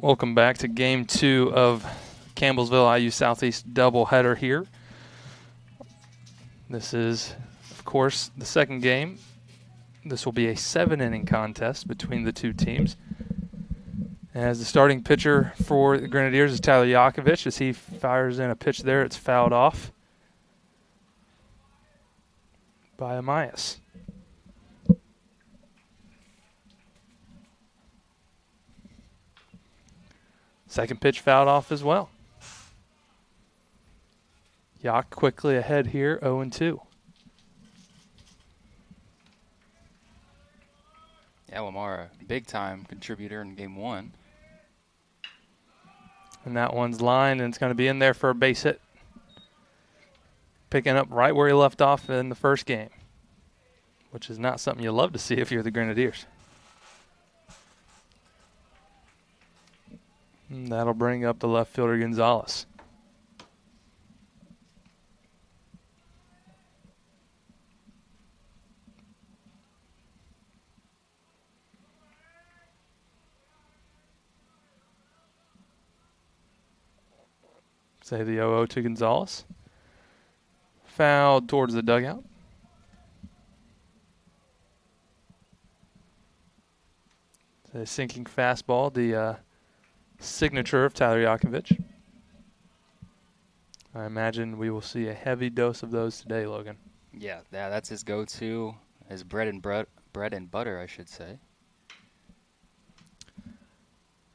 Welcome back to Game 2 of Campbellsville IU Southeast doubleheader here. This is, of course, the second game. This will be a 7-inning contest between the two teams. As the starting pitcher for the Grenadiers is Tyler Yakovich. As he fires in a pitch there, it's fouled off by Amias. Second pitch fouled off as well. Yak quickly ahead here, 0-2. Yeah, Lamar, a big-time contributor in Game 1. And that one's lined, and it's going to be in there for a base hit. Picking up right where he left off in the first game, which is not something you love to see if you're the Grenadiers. And that'll bring up the left fielder, Gonzalez. Say the 0-0 to Gonzalez. Fouled towards the dugout. A sinking fastball, the signature of Tyler Yakovich. I imagine we will see a heavy dose of those today, Logan. Yeah, that's his go-to, his bread and butter, I should say.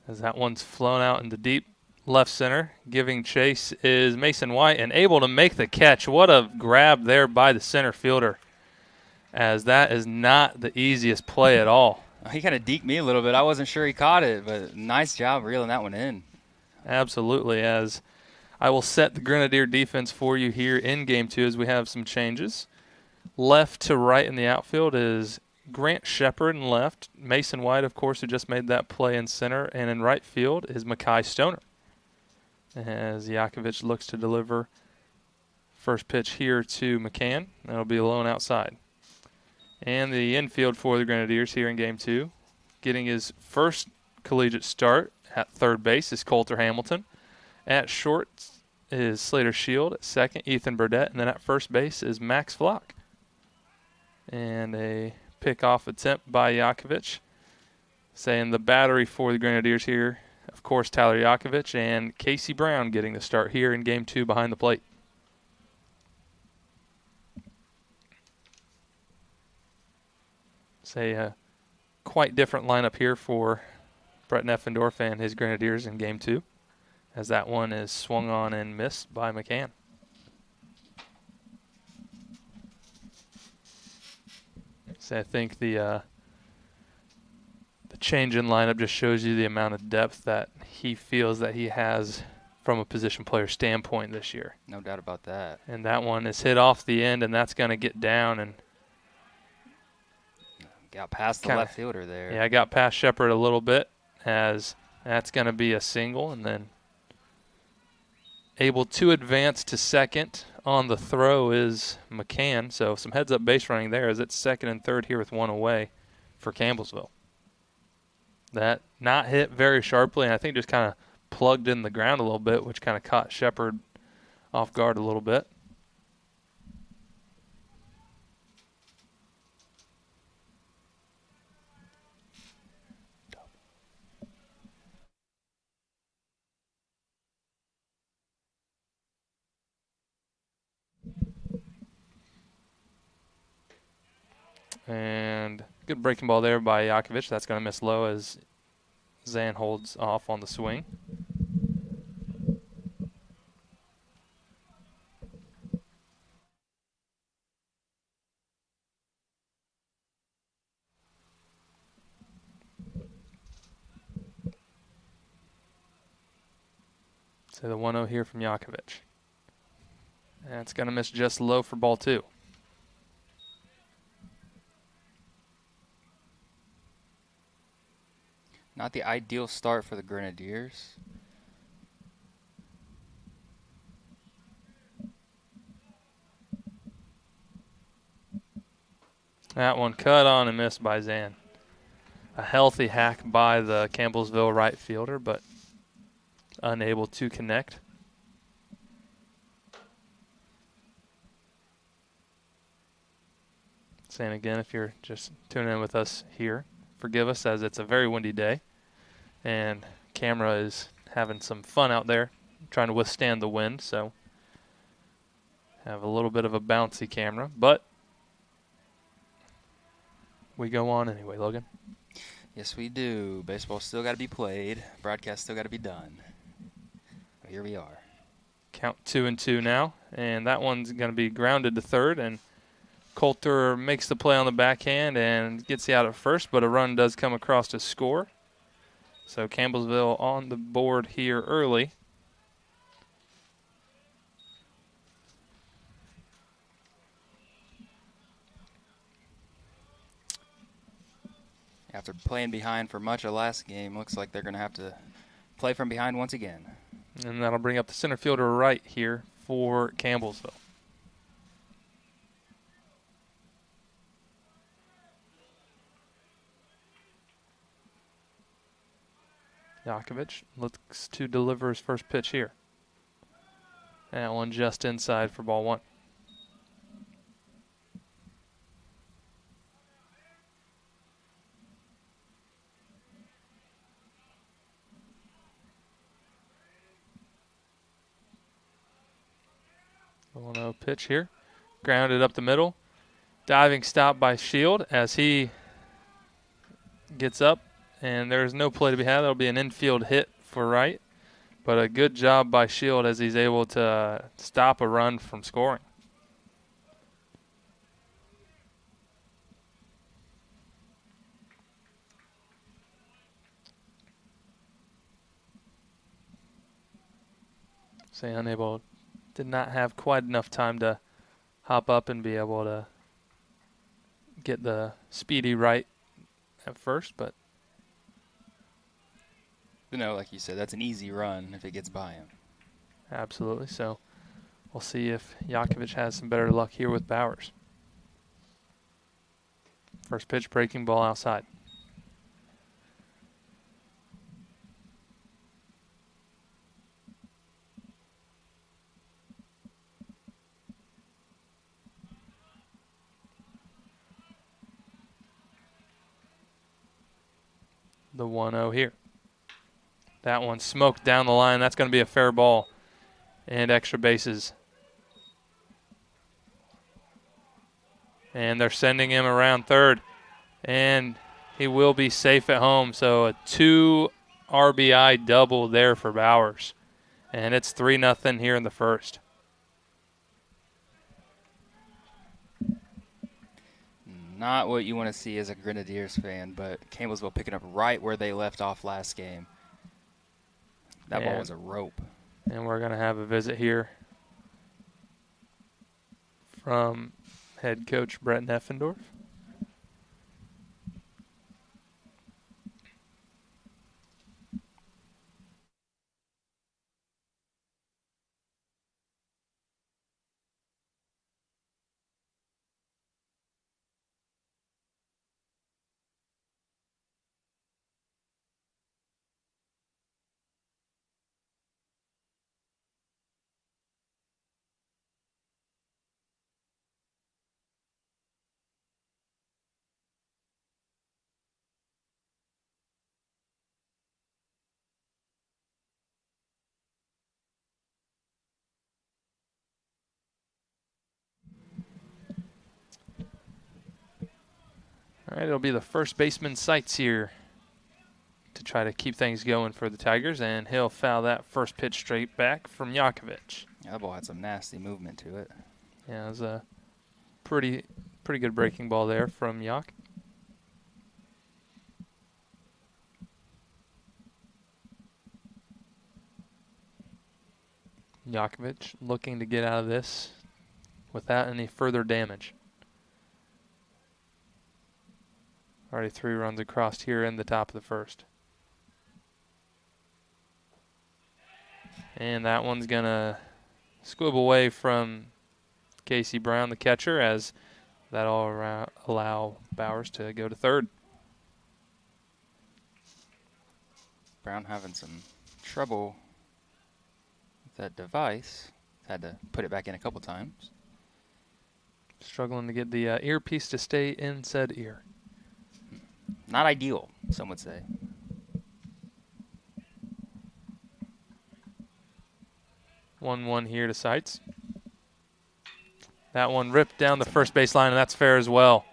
As that one's flown out into deep left center, giving chase is Mason White, and able to make the catch. What a grab there by the center fielder, as that is not the easiest play at all. He kind of deked me a little bit. I wasn't sure he caught it, but nice job reeling that one in. Absolutely, as I will set the Grenadier defense for you here in Game 2 as we have some changes. Left to right in the outfield is Grant Shepard in left. Mason White, of course, who just made that play in center. And in right field is Makai Stoner, as Yakovich looks to deliver first pitch here to McCann. That'll be alone outside. And the infield for the Grenadiers here in Game 2, getting his first collegiate start at third base is Coulter Hamilton. At short is Slater Shield. At second, Ethan Burdett. And then at first base is Max Flock. And a pickoff attempt by Yakovich. Saying the battery for the Grenadiers here, of course, Tyler Yakovich and Casey Brown getting the start here in Game 2 behind the plate. Say a quite different lineup here for Brett Neffendorf and his Grenadiers in Game 2, as that one is swung on and missed by McCann. So I think the change in lineup just shows you the amount of depth that he feels that he has from a position player standpoint this year. No doubt about that. And that one is hit off the end, and that's going to get down and got past the left fielder there. Yeah, I got past Shepard a little bit, as that's going to be a single, and then able to advance to second on the throw is McCann. So some heads-up base running there, as it's second and third here with one away for Campbellsville. That not hit very sharply, and I think just kind of plugged in the ground a little bit, which kind of caught Shepard off guard a little bit. And good breaking ball there by Yakovich. That's going to miss low as Zan holds off on the swing. So the 1-0 here from Yakovich. And it's going to miss just low for ball 2. Not the ideal start for the Grenadiers. That one cut on and missed by Zan. A healthy hack by the Campbellsville right fielder, but unable to connect. Saying again, if you're just tuning in with us here, forgive us as it's a very windy day, and camera is having some fun out there, trying to withstand the wind, so have a little bit of a bouncy camera, but we go on anyway, Logan. Yes, we do. Baseball still got to be played. Broadcast still got to be done. Here we are. Count 2-2 now, and that one's going to be grounded to third, and Coulter makes the play on the backhand and gets you out at first, but a run does come across to score. So Campbellsville on the board here early. After playing behind for much of last game, looks like they're going to have to play from behind once again. And that'll bring up the center fielder right here for Campbellsville. Yakovich looks to deliver his first pitch here. That one just inside for ball one. The 1-0 pitch here. Grounded up the middle. Diving stop by Shield as he gets up. And there's no play to be had. That'll be an infield hit for right. But a good job by Shield as he's able to stop a run from scoring. Say unable, did not have quite enough time to hop up and be able to get the speedy right at first, but You know, like you said, that's an easy run if it gets by him. absolutely. So we'll see if Yakovich has some better luck here with Bowers. First pitch, breaking ball outside. The 1-0 here. That one smoked down the line. That's going to be a fair ball and extra bases. And they're sending him around third. And he will be safe at home. So a 2 RBI double there for Bowers. And it's 3-0 here in the first. Not what you want to see as a Grenadiers fan, but Campbellsville picking up right where they left off last game. That ball was a rope. And we're going to have a visit here from head coach Brett Neffendorf. All right, it'll be the first baseman sights here to try to keep things going for the Tigers, and he'll foul that first pitch straight back from Yakovich. Yeah, that ball had some nasty movement to it. Yeah, it was a pretty good breaking ball there from Yak. Yakovich looking to get out of this without any further damage. Already 3 runs across here in the top of the first. And that one's going to squib away from Casey Brown, the catcher, as that'll allow Bowers to go to third. Brown having some trouble that device. Had to put it back in a couple times. Struggling to get the earpiece to stay in said ear. Not ideal, some would say. One here to Seitz. That one ripped down the first baseline, and that's fair as well.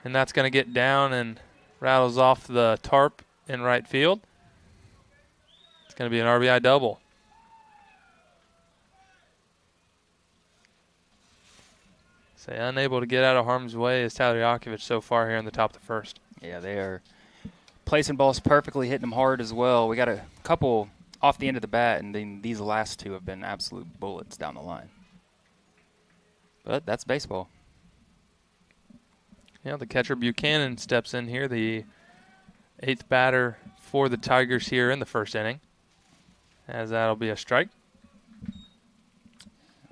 And that's going to get down and rattles off the tarp in right field. It's going to be an RBI double. Say unable to get out of harm's way is Tyler Yakovich so far here in the top of the first. Yeah, they are placing balls perfectly, hitting them hard as well. We got a couple off the end of the bat, and then these last two have been absolute bullets down the line. But that's baseball. Yeah, the catcher Buchanan steps in here, the 8th batter for the Tigers here in the first inning, as that'll be a strike.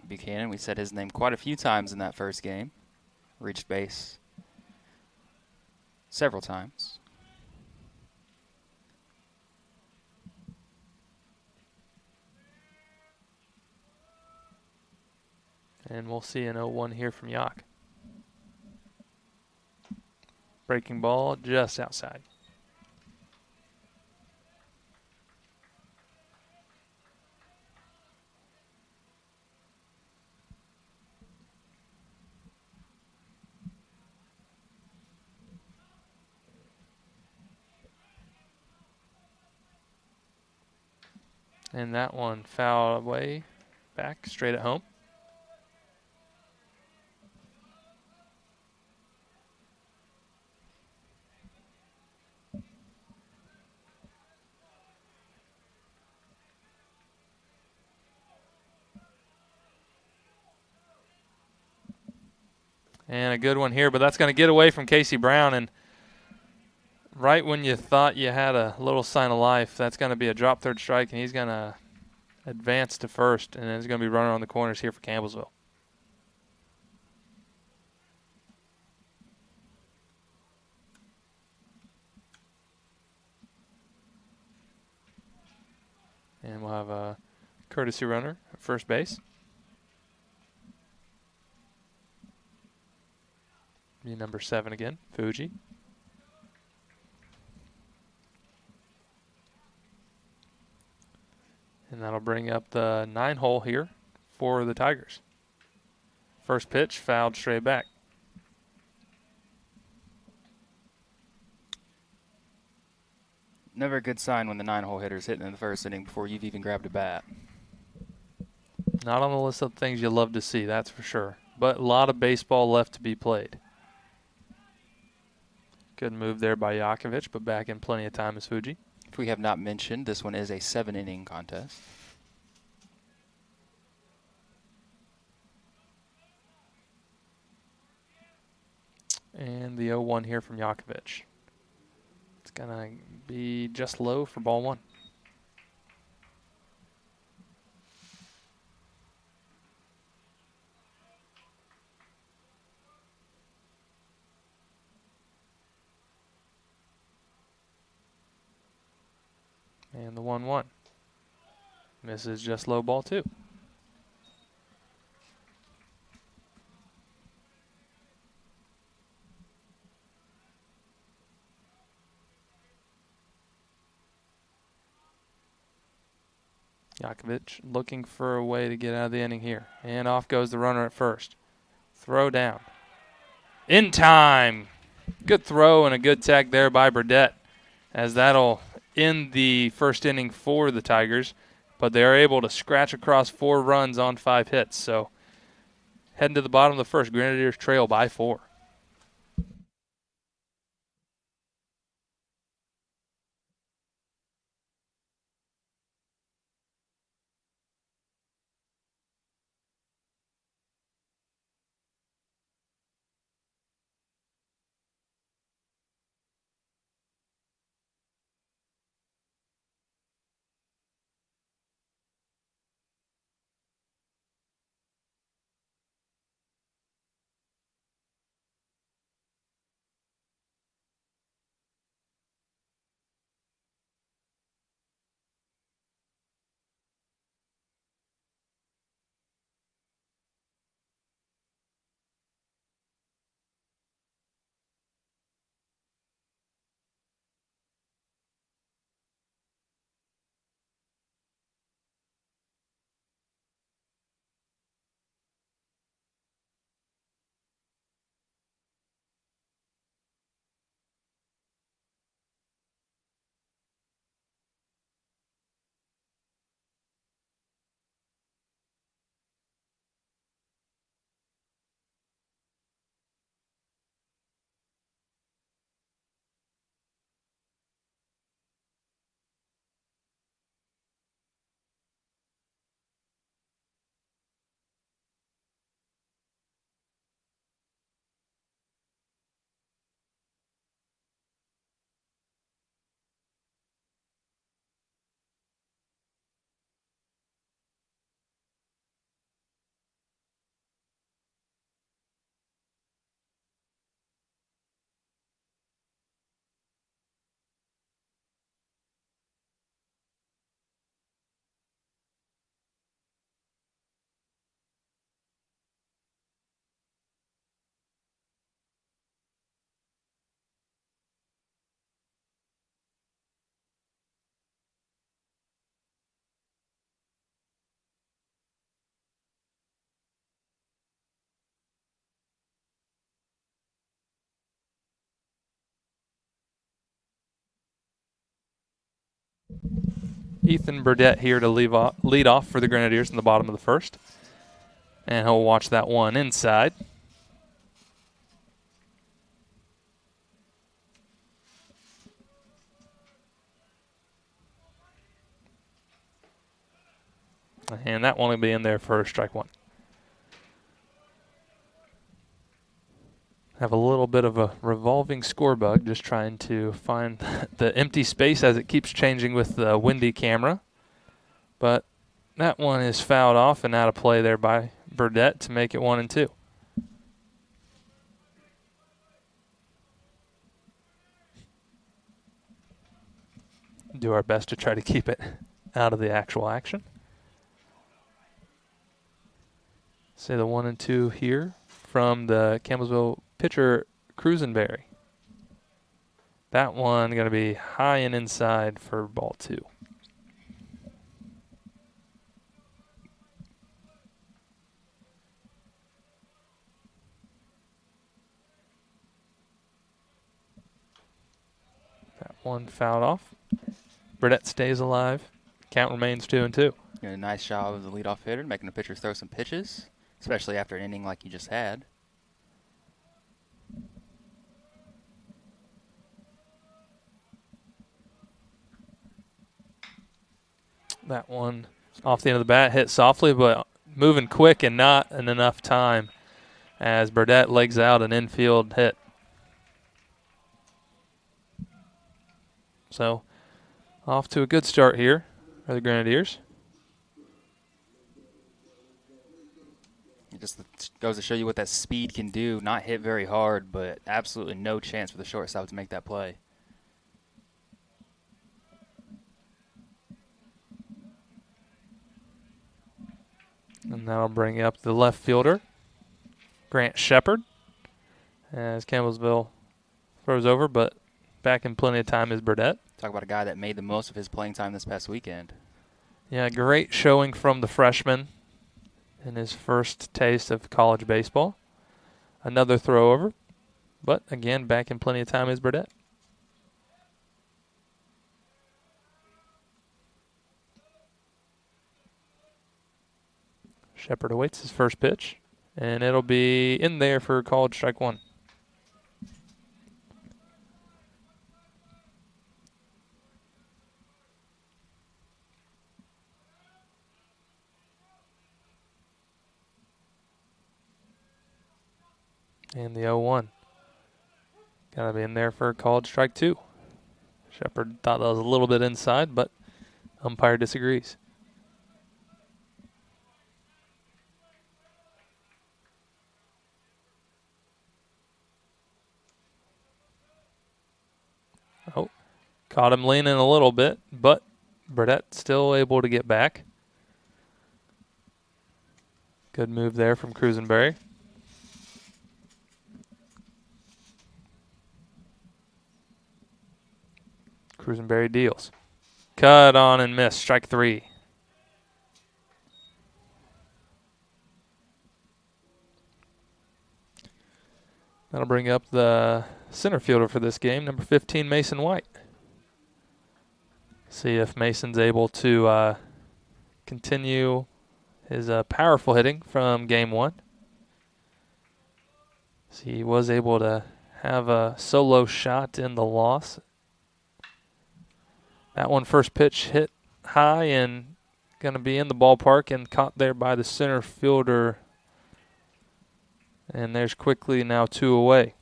Buchanan, we said his name quite a few times in that first game. Reached base several times. And we'll see an 0-1 here from Yak. Breaking ball just outside. And that one foul away, back straight at home. And a good one here, but that's going to get away from Casey Brown. And right when you thought you had a little sign of life, that's going to be a drop third strike, and he's going to advance to first, and there's going to be runner on the corners here for Campbellsville. And we'll have a courtesy runner at first base. Be number 7 again, Fuji. And that'll bring up the 9 hole here for the Tigers. First pitch fouled straight back. Never a good sign when the 9-hole hitter's hitting in the first inning before you've even grabbed a bat. Not on the list of things you love to see, that's for sure. But a lot of baseball left to be played. Good move there by Yakovich, but back in plenty of time is Fuji. If we have not mentioned, this one is a 7-inning contest. And the 0-1 here from Yakovich. It's going to be just low for ball 1. And the 1-1. Misses just low ball 2. Yakovich looking for a way to get out of the inning here. And off goes the runner at first. Throw down. In time. Good throw and a good tag there by Burdett, as that'll end the first inning for the Tigers. But they are able to scratch across 4 runs on 5 hits. So heading to the bottom of the first, Grenadiers trail by 4. Ethan Burdett here to lead off for the Grenadiers in the bottom of the first. And he'll watch that one inside. And that one will be in there for strike one. Have a little bit of a revolving score bug, just trying to find the empty space as it keeps changing with the windy camera. But that one is fouled off and out of play there by Burdett to make it 1-2. Do our best to try to keep it out of the actual action. Say the 1-2 here from the Campbellsville pitcher, Cruisenberry. That one going to be high and inside for ball 2. That one fouled off. Burdett stays alive. Count remains 2-2. A nice job of the leadoff hitter, making the pitcher throw some pitches, especially after an inning like you just had. That one off the end of the bat, hit softly, but moving quick and not in enough time as Burdett legs out an infield hit. So off to a good start here for the Grenadiers. It just goes to show you what that speed can do. Not hit very hard, but absolutely no chance for the shortstop to make that play. And that'll bring up the left fielder, Grant Shepard, as Campbellsville throws over, but back in plenty of time is Burdett. Talk about a guy that made the most of his playing time this past weekend. Yeah, great showing from the freshman in his first taste of college baseball. Another throw over, but again, back in plenty of time is Burdett. Shepard awaits his first pitch, and it'll be in there for called strike one. And the 0-1. Gotta be in there for a called strike two. Shepard thought that was a little bit inside, but umpire disagrees. Oh, caught him leaning a little bit, but Burdett still able to get back. Good move there from Cruisenberry. Cruisenberry deals. Cut on and miss. Strike three. That'll bring up the center fielder for this game, number 15, Mason White. See if Mason's able to continue his powerful hitting from game one. See, he was able to have a solo shot in the loss. That one first pitch hit high and going to be in the ballpark and caught there by the center fielder. And there's quickly now 2 away.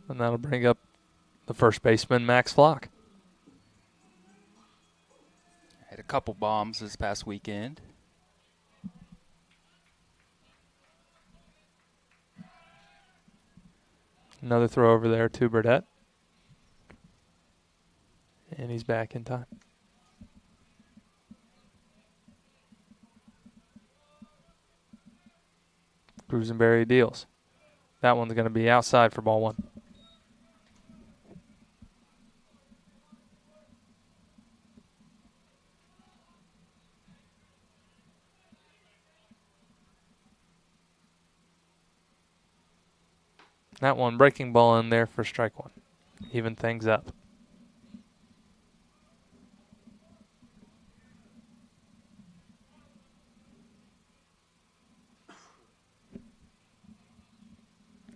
And that'll bring up the first baseman, Max Flock. Had a couple bombs this past weekend. Another throw over there to Burdett. And he's back in time. Cruisenberry deals. That one's going to be outside for ball one. That one breaking ball in there for strike one. Even things up.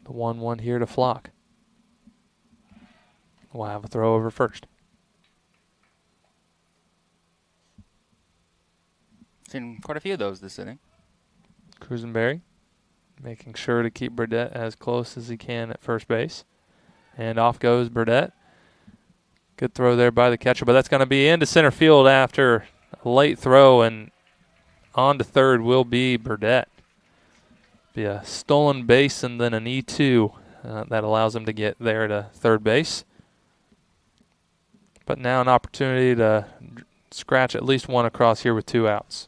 The 1-1 here to Flock. We'll have a throw over first. Seen quite a few of those this inning. Cruisenberry making sure to keep Burdett as close as he can at first base. And off goes Burdett. Good throw there by the catcher, but that's going to be into center field after a late throw, and on to third will be Burdett. Be a stolen base and then an E2 that allows him to get there to third base. But now an opportunity to scratch at least one across here with 2 outs.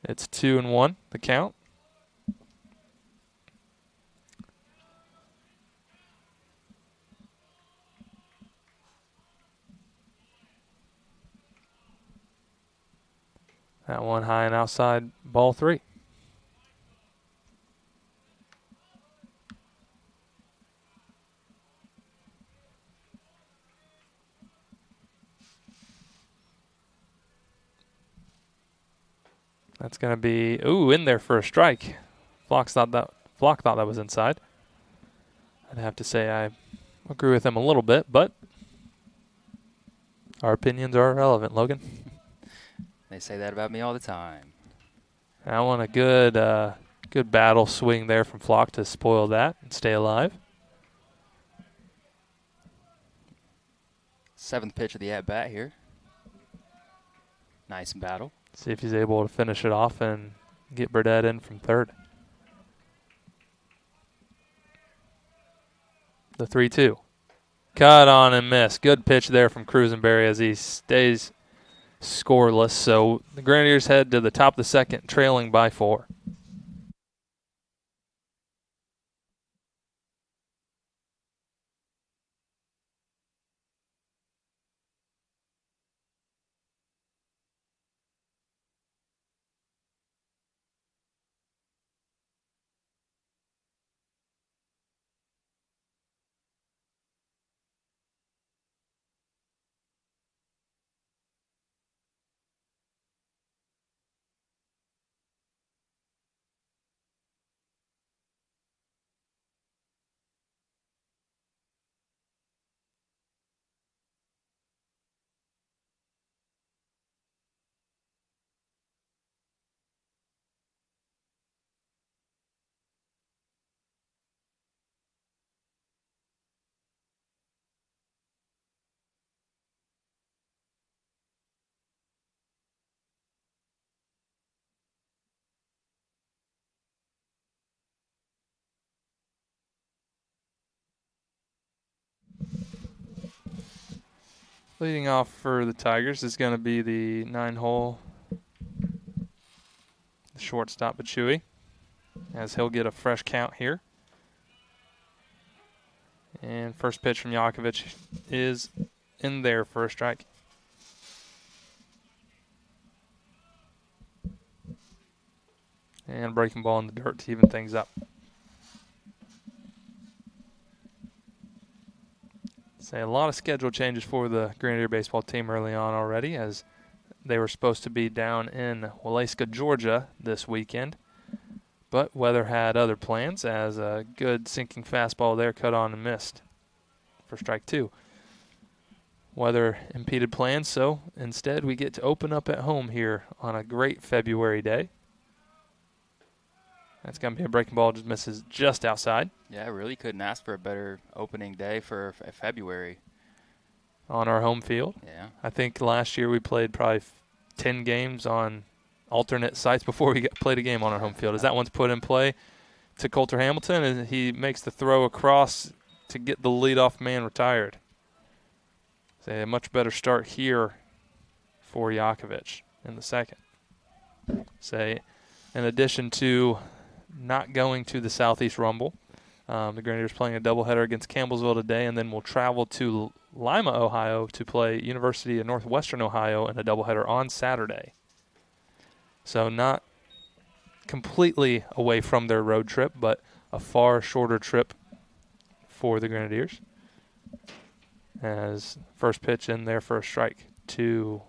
It's 2-1, the count. That one high and outside, ball 3. That's going to be, in there for a strike. Flock thought that was inside. I'd have to say I agree with him a little bit, but our opinions are irrelevant, Logan. They say that about me all the time. I want a good battle swing there from Flock to spoil that and stay alive. 7th pitch of the at-bat here. Nice battle. See if he's able to finish it off and get Burdett in from third. The 3-2. Cut on and miss. Good pitch there from Cruisenberry as he stays scoreless. So the Grenadiers head to the top of the second, trailing by 4. Leading off for the Tigers is going to be the 9-hole shortstop Bachui, as he'll get a fresh count here. And first pitch from Yakovich is in there for a strike. And breaking ball in the dirt to even things up. Say a lot of schedule changes for the Grenadier baseball team early on already, as they were supposed to be down in Waleska, Georgia this weekend. But weather had other plans, as a good sinking fastball there cut on and missed for strike 2. Weather impeded plans, so instead we get to open up at home here on a great February day. That's going to be a breaking ball, just misses just outside. Yeah, I really couldn't ask for a better opening day for February. On our home field. Yeah. I think last year we played probably 10 games on alternate sites before we played a game on our home field. As that one's put in play to Coulter Hamilton, and he makes the throw across to get the leadoff man retired. So a much better start here for Yakovich in the second. Say, in addition to not going to the Southeast Rumble, the Grenadiers playing a doubleheader against Campbellsville today, and then we'll travel to Lima, Ohio to play University of Northwestern Ohio in a doubleheader on Saturday. So not completely away from their road trip, but a far shorter trip for the Grenadiers. As first pitch in there for a strike to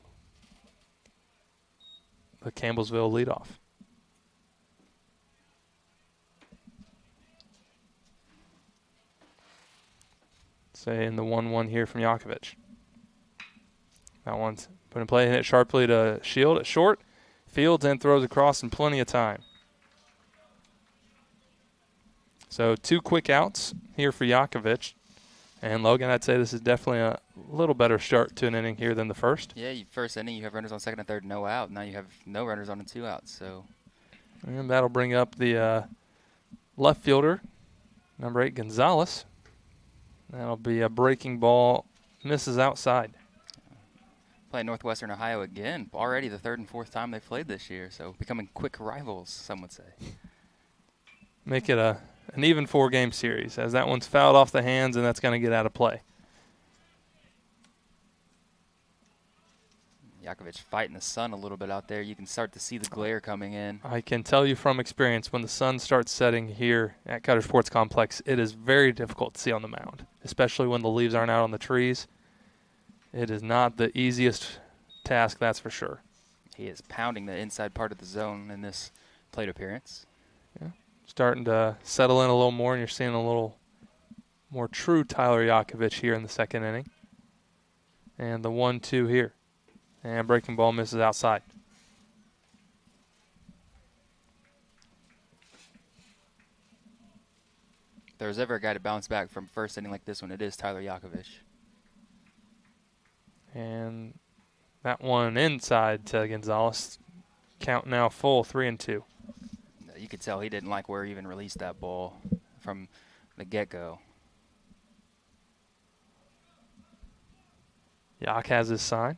the Campbellsville leadoff. Say in the 1-1 here from Yakovich. That one's put in play, hit it sharply to Shield at short. Fields and throws across in plenty of time. So 2 quick outs here for Yakovich. And Logan, I'd say this is definitely a little better start to an inning here than the first. Yeah, first inning you have runners on second and third, no out. Now you have no runners on and 2 outs. So, and that'll bring up the left fielder, number 8, Gonzalez. That'll be a breaking ball, misses outside. Playing Northwestern Ohio again. Already the 3rd and 4th time they've played this year. So becoming quick rivals, some would say. Make it an even 4-game series, as that one's fouled off the hands, and that's going to get out of play. Yakovich fighting the sun a little bit out there. You can start to see the glare coming in. I can tell you from experience, when the sun starts setting here at Cutter Sports Complex, it is very difficult to see on the mound, especially when the leaves aren't out on the trees. It is not the easiest task, that's for sure. He is pounding the inside part of the zone in this plate appearance. Yeah, starting to settle in a little more, and you're seeing a little more true Tyler Yakovich here in the second inning. And the 1-2 here. And breaking ball misses outside. If there was ever a guy to bounce back from first inning like this one, it is Tyler Yakovich. And that one inside to Gonzalez. Count now full, 3-2. You could tell he didn't like where he even released that ball from the get-go. Yak has his sign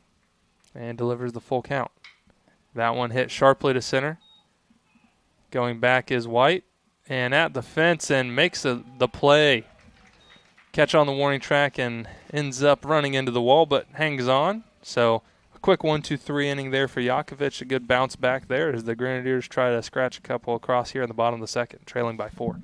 and delivers the full count. That one hit sharply to center. Going back is White, and at the fence, and makes the play. Catch on the warning track and ends up running into the wall, but hangs on. So a quick 1-2-3 inning there for Yakovich. A good bounce back there as the Grenadiers try to scratch a couple across here in the bottom of the second, trailing by 4.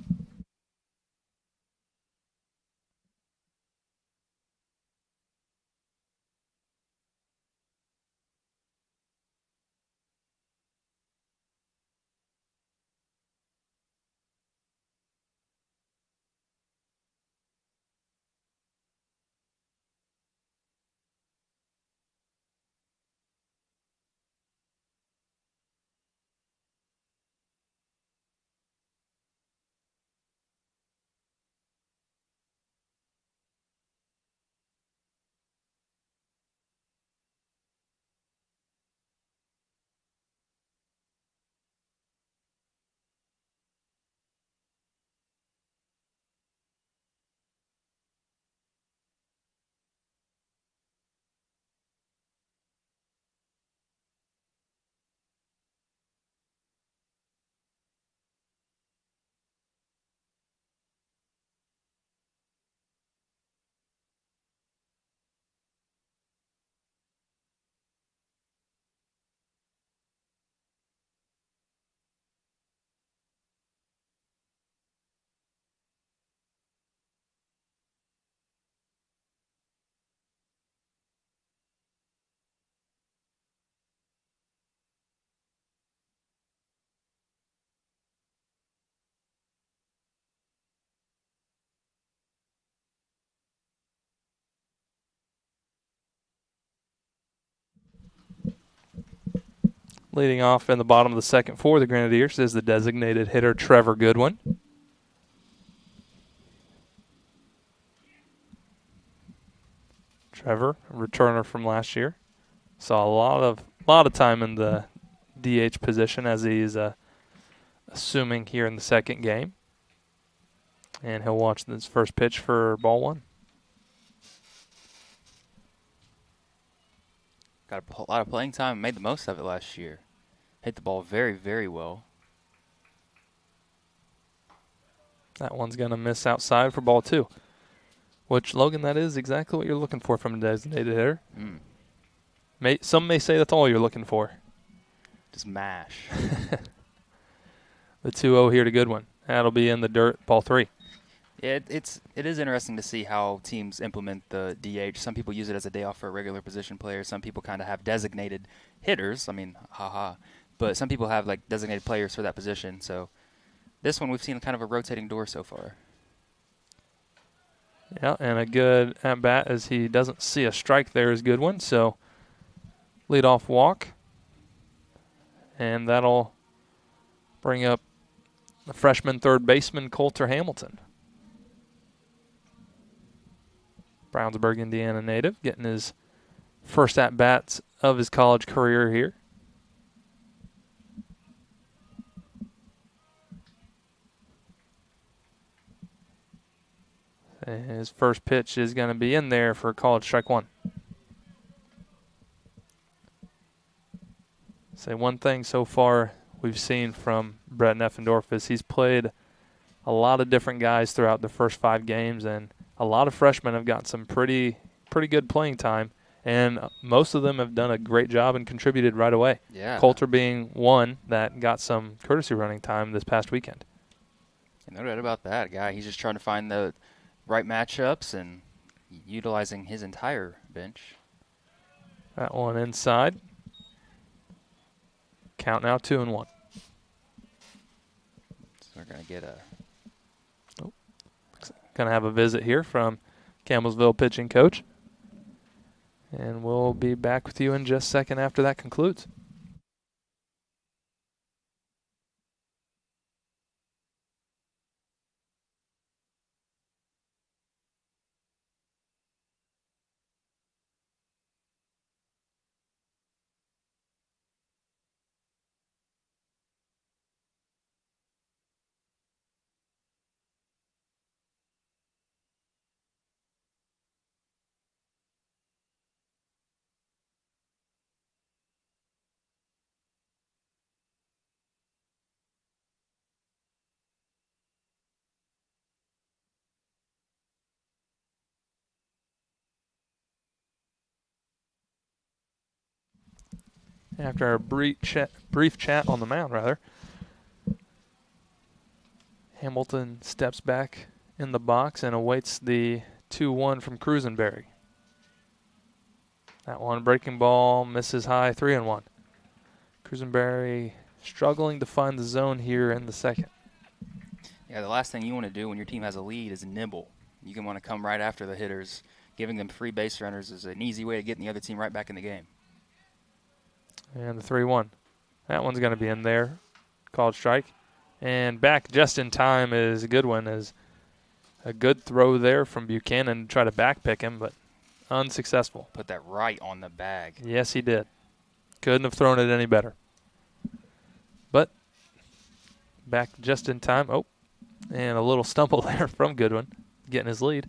Leading off in the bottom of the second for the Grenadiers is the designated hitter Trevor Goodwin. Trevor, a returner from last year, saw a lot of time in the DH position as he's assuming here in the second game. And he'll watch this first pitch for ball 1. Got a lot of playing time, made the most of it last year. Hit the ball very, very well. That one's going to miss outside for ball 2. Which, Logan, that is exactly what you're looking for from a designated hitter. Some may say that's all you're looking for. Just mash. the 2-0 here to Goodwin. That'll be in the dirt, ball 3. Yeah, it is interesting to see how teams implement the DH. Some people use it as a day off for a regular position player. Some people kind of have designated hitters. I mean, haha. But some people have like designated players for that position. So this one we've seen kind of a rotating door so far. Yeah, and a good at bat as he doesn't see a strike there is Goodwin. So leadoff walk, and that'll bring up the freshman third baseman Coulter Hamilton. Brownsburg, Indiana native, getting his first at-bats of his college career here. And his first pitch is going to be in there for college strike 1. Say one thing so far we've seen from Brett Neffendorf is he's played a lot of different guys throughout the first 5 games, and a lot of freshmen have got some pretty good playing time, and most of them have done a great job and contributed right away. Yeah. Coulter being one that got some courtesy running time this past weekend. No doubt about that, guy. He's just trying to find the right matchups and utilizing his entire bench. That one inside. Count now 2-1. So we're going to get a... Going to have a visit here from Campbellsville pitching coach. And we'll be back with you in just a second after that concludes. After a brief chat on the mound, Hamilton steps back in the box and awaits the 2-1 from Cruisenberry. That one breaking ball misses high, 3-1. Cruisenberry struggling to find the zone here in the second. Yeah, the last thing you want to do when your team has a lead is nibble. You can want to come right after the hitters. Giving them free base runners is an easy way of getting the other team right back in the game. And the 3-1. That one's going to be in there. Called strike. And back just in time is a good one. Is a good throw there from Buchanan to try to backpick him, but unsuccessful. Put that right on the bag. Yes, he did. Couldn't have thrown it any better. But back just in time. Oh, and a little stumble there from Goodwin, getting his lead.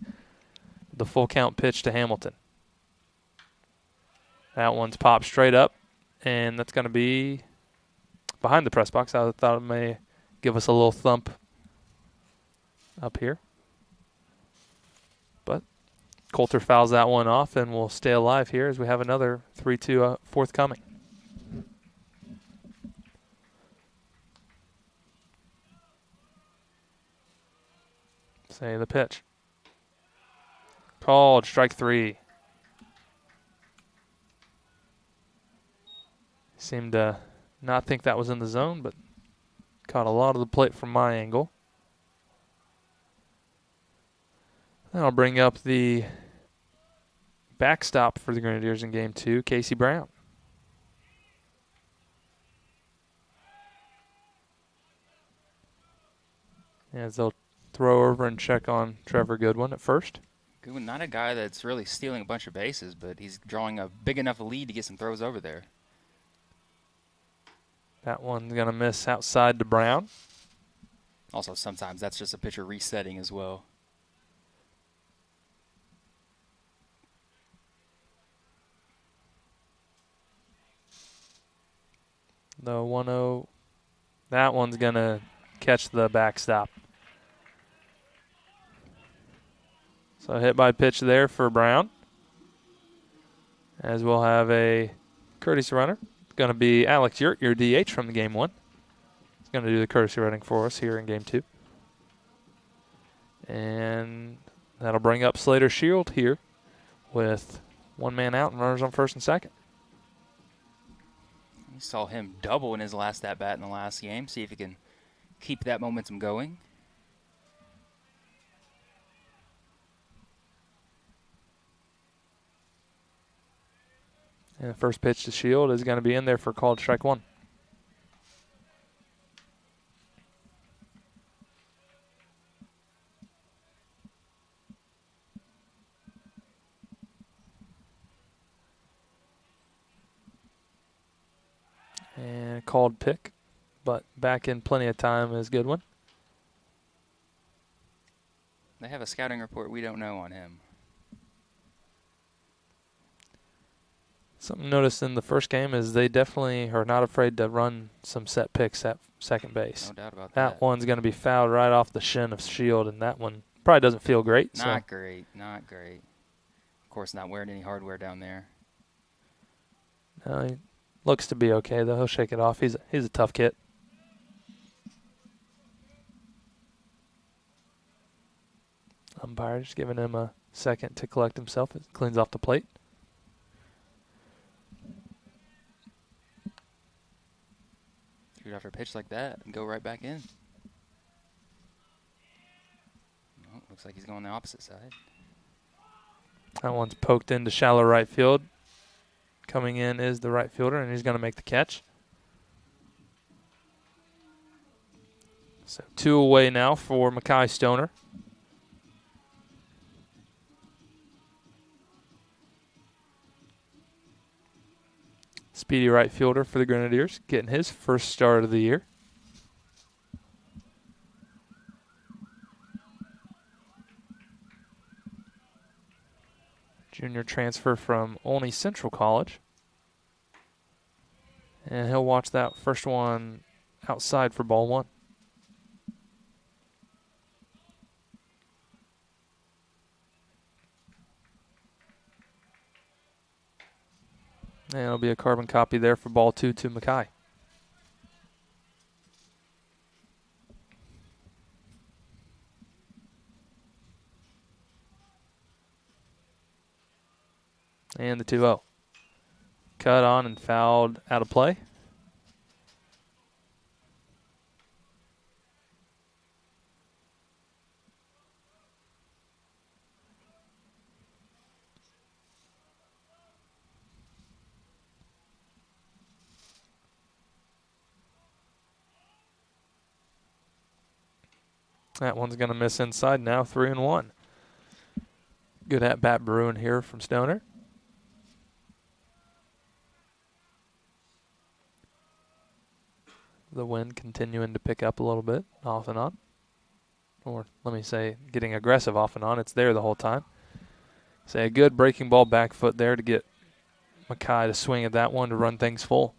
The full count pitch to Hamilton. That one's popped straight up. And that's going to be behind the press box. I thought it may give us a little thump up here. But Coulter fouls that one off, and we'll stay alive here as we have another 3-2 forthcoming. Say the pitch. Called strike 3. Seemed to not think that was in the zone, but caught a lot of the plate from my angle. Then I'll bring up the backstop for the Grenadiers in Game 2, Casey Brown. As they'll throw over and check on Trevor Goodwin at first. Goodwin, not a guy that's really stealing a bunch of bases, but he's drawing a big enough lead to get some throws over there. That one's going to miss outside to Brown. Also, sometimes that's just a pitcher resetting as well. The 1-0. That one's going to catch the backstop. So hit by pitch there for Brown. As we'll have a courtesy runner. Going to be Alex Yurt, your DH from Game 1. going to do the courtesy running for us here in game 2. And that'll bring up Slater Shield here with one man out and runners on first and second. We saw him double in his last at-bat in the last game. See if he can keep that momentum going. And the first pitch to Shield is going to be in there for called strike 1. And called pick, but back in plenty of time is Goodwin. They have a scouting report we don't know on him. Something noticed in the first game is they definitely are not afraid to run some set picks at second base. No doubt about That one's going to be fouled right off the shin of Shield, and that one probably doesn't feel great. Not great. Of course, not wearing any hardware down there. No, he looks to be okay, though. He'll shake it off. He's a tough kid. Umpire just giving him a second to collect himself. It cleans off the plate. Shoot after a pitch like that and go right back in. Oh, looks like he's going the opposite side. That one's poked into shallow right field. Coming in is the right fielder, and he's going to make the catch. So 2 away now for Mackay Stoner. Speedy right fielder for the Grenadiers, getting his first start of the year. Junior transfer from Olney Central College. And he'll watch that first one outside for ball 1. And it'll be a carbon copy there for ball 2 to Mackay. And the 2-0. Cut on and fouled out of play. That one's going to miss inside now, 3-1. Good at-bat Bruin here from Stoner. The wind continuing to pick up a little bit, off and on. Or let me say, getting aggressive off and on. It's there the whole time. Say a good breaking ball back foot there to get Mackay to swing at that one to run things full.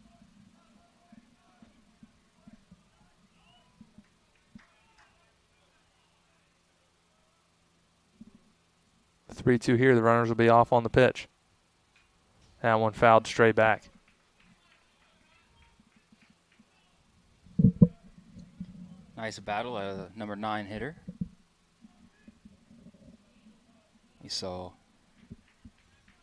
The 3-2 here, the runners will be off on the pitch. That one fouled straight back. Nice battle out of the number 9 hitter. We saw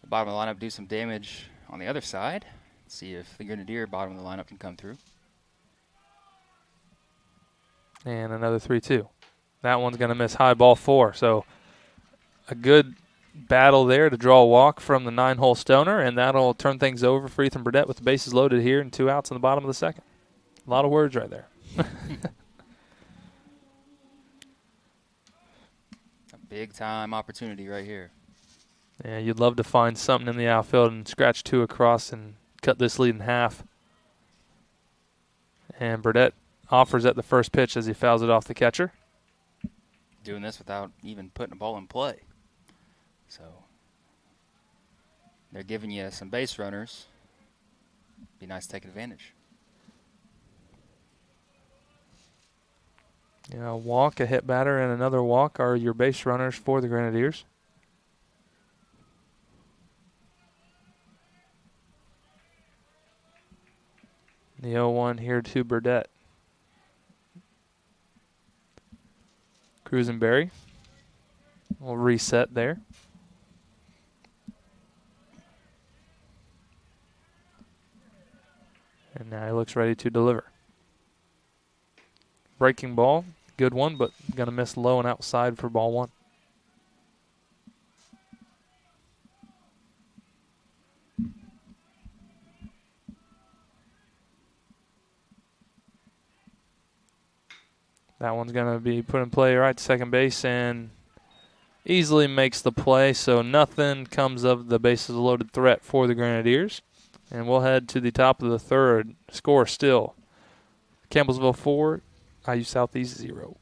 the bottom of the lineup do some damage on the other side. Let's see if the Grenadier bottom of the lineup can come through. And another 3-2. That one's going to miss high ball 4. So a good battle there to draw a walk from the 9-hole Stoner, and that'll turn things over for Ethan Burdett with the bases loaded here and 2 outs in the bottom of the second. A lot of words right there. Big-time opportunity right here. Yeah, you'd love to find something in the outfield and scratch 2 across and cut this lead in half. And Burdett offers at the first pitch as he fouls it off the catcher. Doing this without even putting a ball in play. So they're giving you some base runners. Be nice to take advantage. Yeah, a walk, a hit batter, and another walk are your base runners for the Grenadiers. The 0-1 here to Burdett. Cruisenberry will reset there. And now he looks ready to deliver. Breaking ball, good one, but going to miss low and outside for ball one. That one's going to be put in play right to second base and easily makes the play, so nothing comes of the bases loaded threat for the Grenadiers. And we'll head to the top of the third. Score still Campbellsville 4, IU Southeast 0.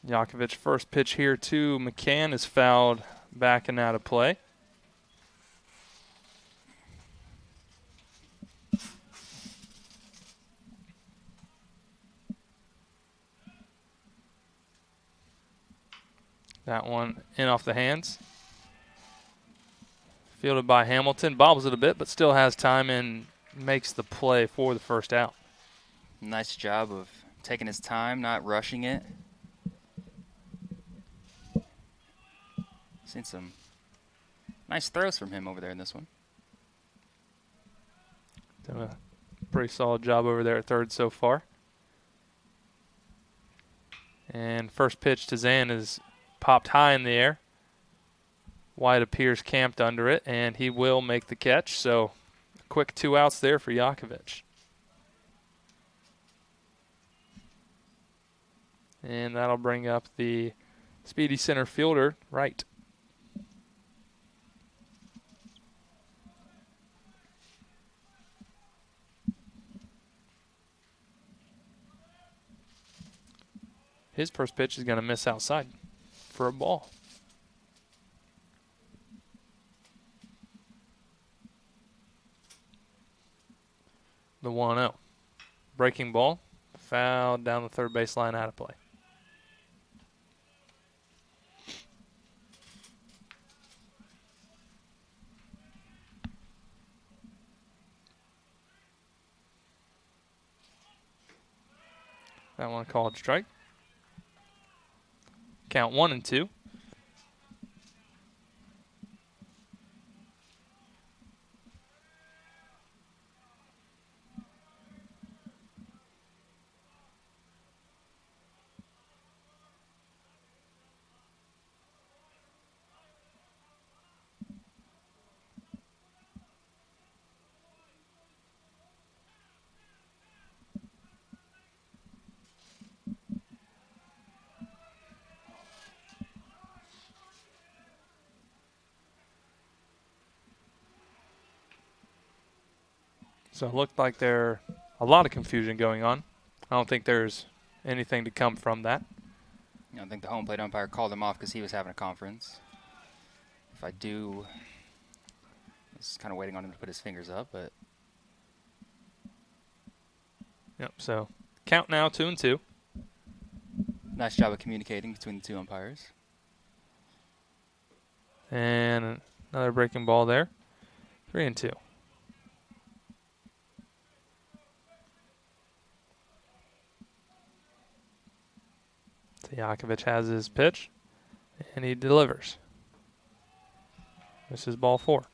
Yakovich first pitch here to McCann is fouled back and out of play. That one in off the hands. Fielded by Hamilton, bobbles it a bit, but still has time and makes the play for the first out. Nice job of taking his time, not rushing it. Seen some nice throws from him over there in this one. Done a pretty solid job over there at third so far. And first pitch to Zan is popped high in the air. White appears camped under it, and he will make the catch. So a quick 2 outs there for Yakovich. And that'll bring up the speedy center fielder, Wright. His first pitch is going to miss outside for a ball. The 1-0. Breaking ball, fouled down the third baseline, out of play. That one called strike. Count 1-2. So it looked like there a lot of confusion going on. I don't think there's anything to come from that. I think the home plate umpire called him off because he was having a conference. If I do, I was kind of waiting on him to put his fingers up, but. Yep, so count now 2-2. Nice job of communicating between the two umpires. And another breaking ball there. 3-2. Yakovich has his pitch, and he delivers. This is ball 4.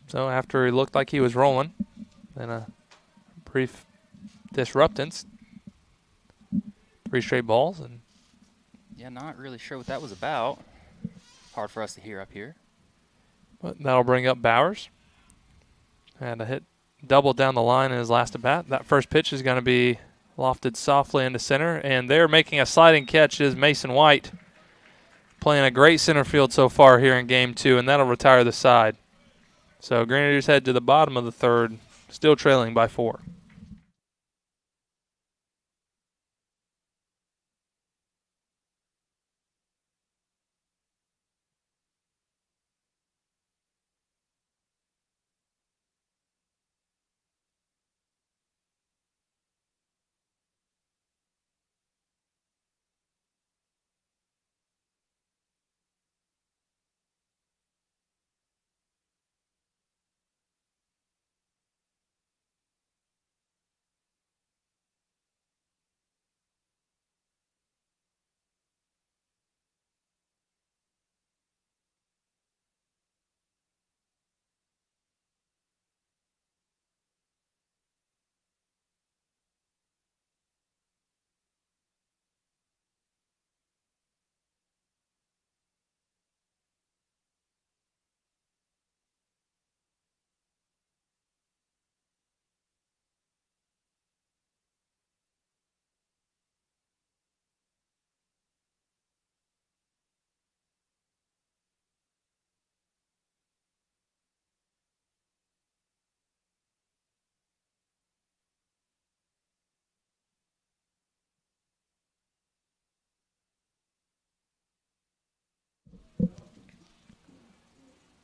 So after he looked like he was rolling, then a brief disruptance, 3 straight balls, and Yeah, not really sure what that was about. Hard for us to hear up here. but that'll bring up Bowers. And a hit double down the line in his last at bat. That first pitch is going to be lofted softly into center, and they're making a sliding catch is Mason White, playing a great center field so far here in game 2, and that'll retire the side. So Grenadiers head to the bottom of the 3rd, still trailing by 4.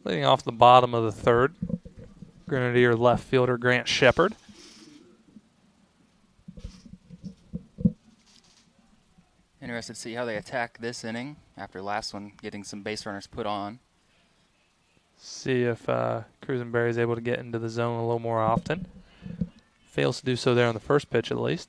Leading off the bottom of the 3rd, Grenadier left fielder Grant Shepard. Interested to see how they attack this inning after last one getting some base runners put on. See if Cruisenberry is able to get into the zone a little more often. Fails to do so there on the first pitch at least.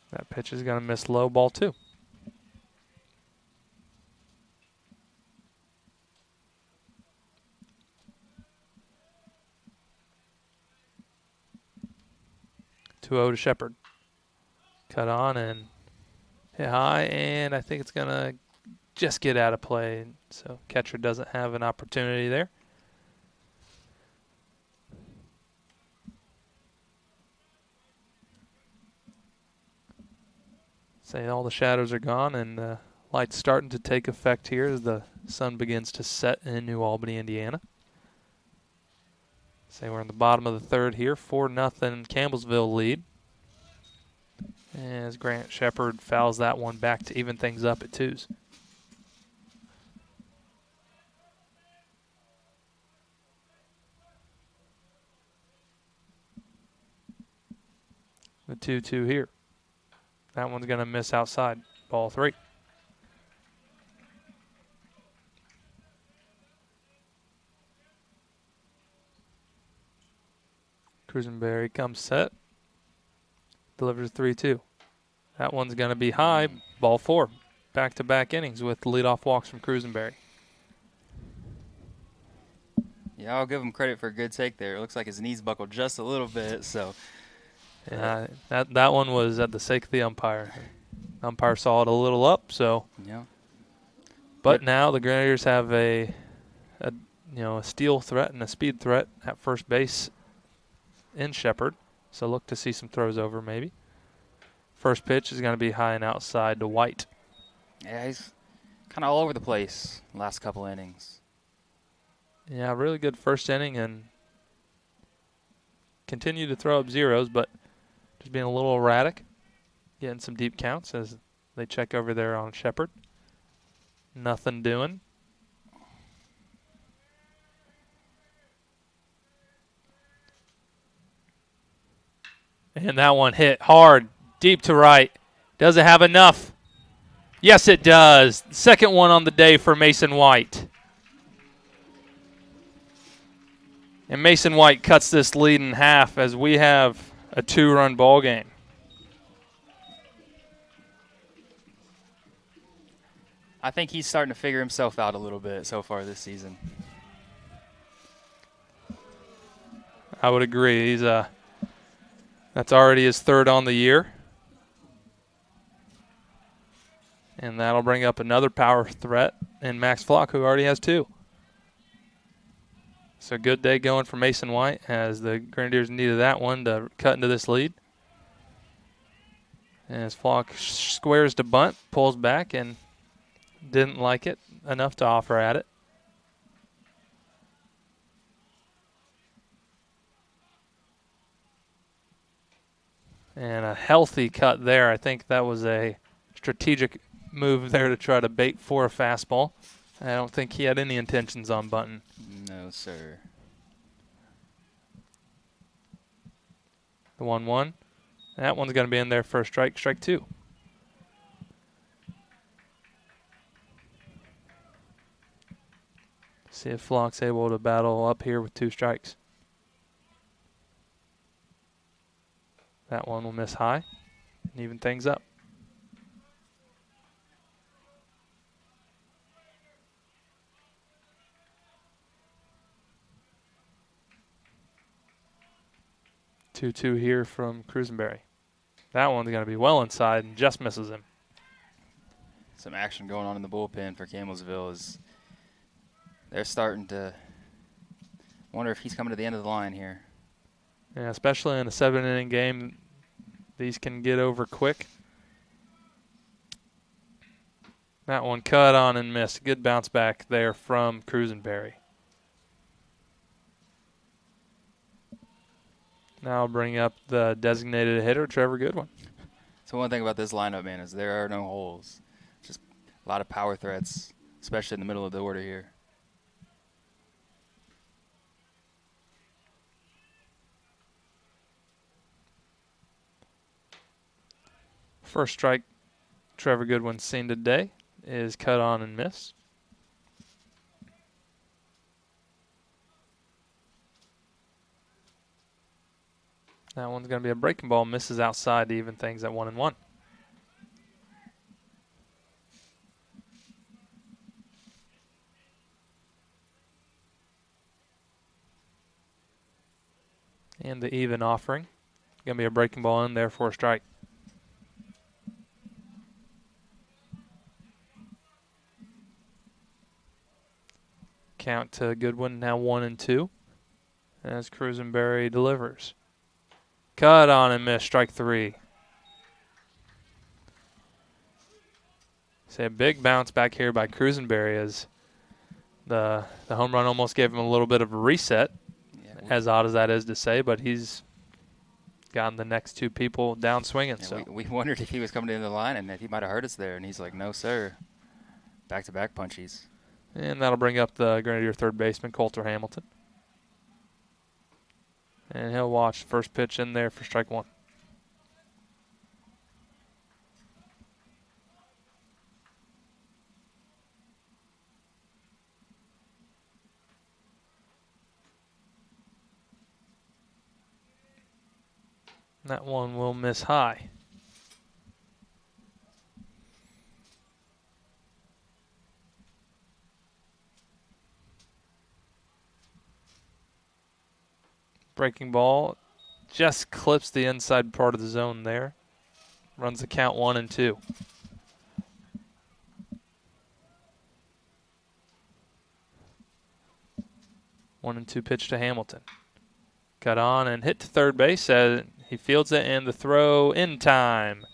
That pitch is going to miss low, ball 2. To Shepard. Cut on and hit high, and I think it's going to just get out of play. So catcher doesn't have an opportunity there. Say all the shadows are gone, and the light's starting to take effect here as the sun begins to set in New Albany, Indiana. Say we're in the bottom of the 3rd here, 4-0 Campbellsville lead. As Grant Shepard fouls that one back to even things up at 2s. The 2-2 here. That one's going to miss outside. Ball 3. Cruisenberry comes set. Delivers 3-2. That one's going to be high. Ball 4. Back-to-back innings with leadoff walks from Cruisenberry. Yeah, I'll give him credit for a good take there. It looks like his knees buckled just a little bit, so. Yeah, that one was at the sake of the umpire. Umpire saw it a little up, so. Yeah. But now the Grenadiers have a steal threat and a speed threat at first base in Shepard. So look to see some throws over maybe. First pitch is going to be high and outside to White. Yeah, he's kind of all over the place last couple innings. Yeah, really good first inning and continue to throw up zeros, but just being a little erratic. Getting some deep counts as they check over there on Shepard. Nothing doing. And that one hit hard, deep to right. Doesn't have enough. Yes, it does. Second one on the day for Mason White. And Mason White cuts this lead in half as we have a 2-run ball game. I think he's starting to figure himself out a little bit so far this season. I would agree. That's already his third on the year. And that'll bring up another power threat in Max Flock, who already has 2. So good day going for Mason White as the Grenadiers needed that one to cut into this lead. As Flock squares to bunt, pulls back, and didn't like it enough to offer at it. And a healthy cut there. I think that was a strategic move there to try to bait for a fastball. I don't think he had any intentions on bunting. No, sir. The 1-1. That one's going to be in there for a strike 2. See if Flock's able to battle up here with 2 strikes. That one will miss high and even things up. Two here from Cruisenberry. That one's going to be well inside and just misses him. Some action going on in the bullpen for Campbellsville is they're starting to wonder if he's coming to the end of the line here. Yeah, especially in a 7-inning game, these can get over quick. That one cut on and missed. Good bounce back there from Cruisenberry. Now I'll bring up the designated hitter, Trevor Goodwin. So one thing about this lineup, man, is there are no holes. Just a lot of power threats, especially in the middle of the order here. First strike Trevor Goodwin's seen today is cut on and missed. That one's going to be a breaking ball, misses outside to even things at 1-1. And the even offering. Going to be a breaking ball in there for a strike. Count to Goodwin now 1-2 as Cruisenberry delivers. Cut on and miss, strike 3. See a big bounce back here by Cruisenberry as the home run almost gave him a little bit of a reset, as odd as that is to say, but he's gotten the next 2 people down swinging. Yeah, so we wondered if he was coming to the end of the line and if he might have hurt us there, and he's like, no, sir. Back-to-back punchies. And that'll bring up the Grenadier third baseman, Coulter Hamilton. And he'll watch the first pitch in there for strike 1. That one will miss high. Breaking ball just clips the inside part of the zone there. Runs the count 1-2. One and two pitch to Hamilton. Cut on and hit to third base. He fields it and the throw in time.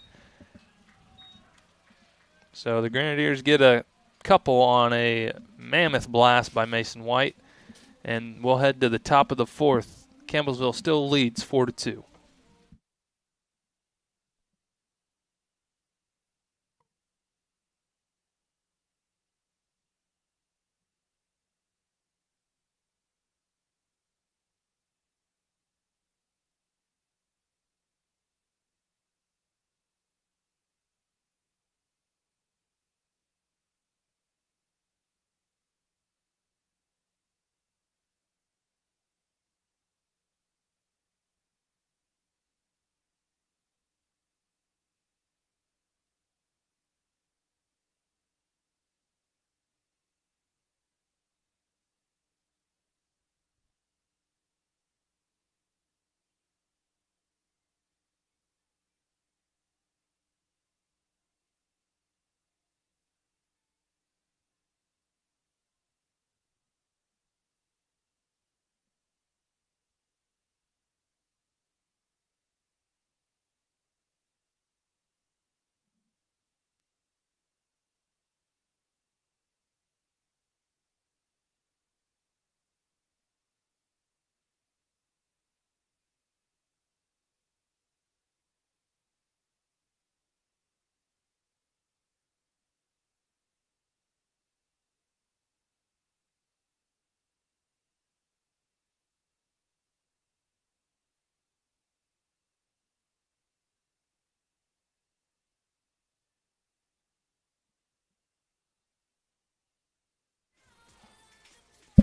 So the Grenadiers get a couple on a mammoth blast by Mason White. And we'll head to the top of the 4th. Campbellsville still leads 4-2.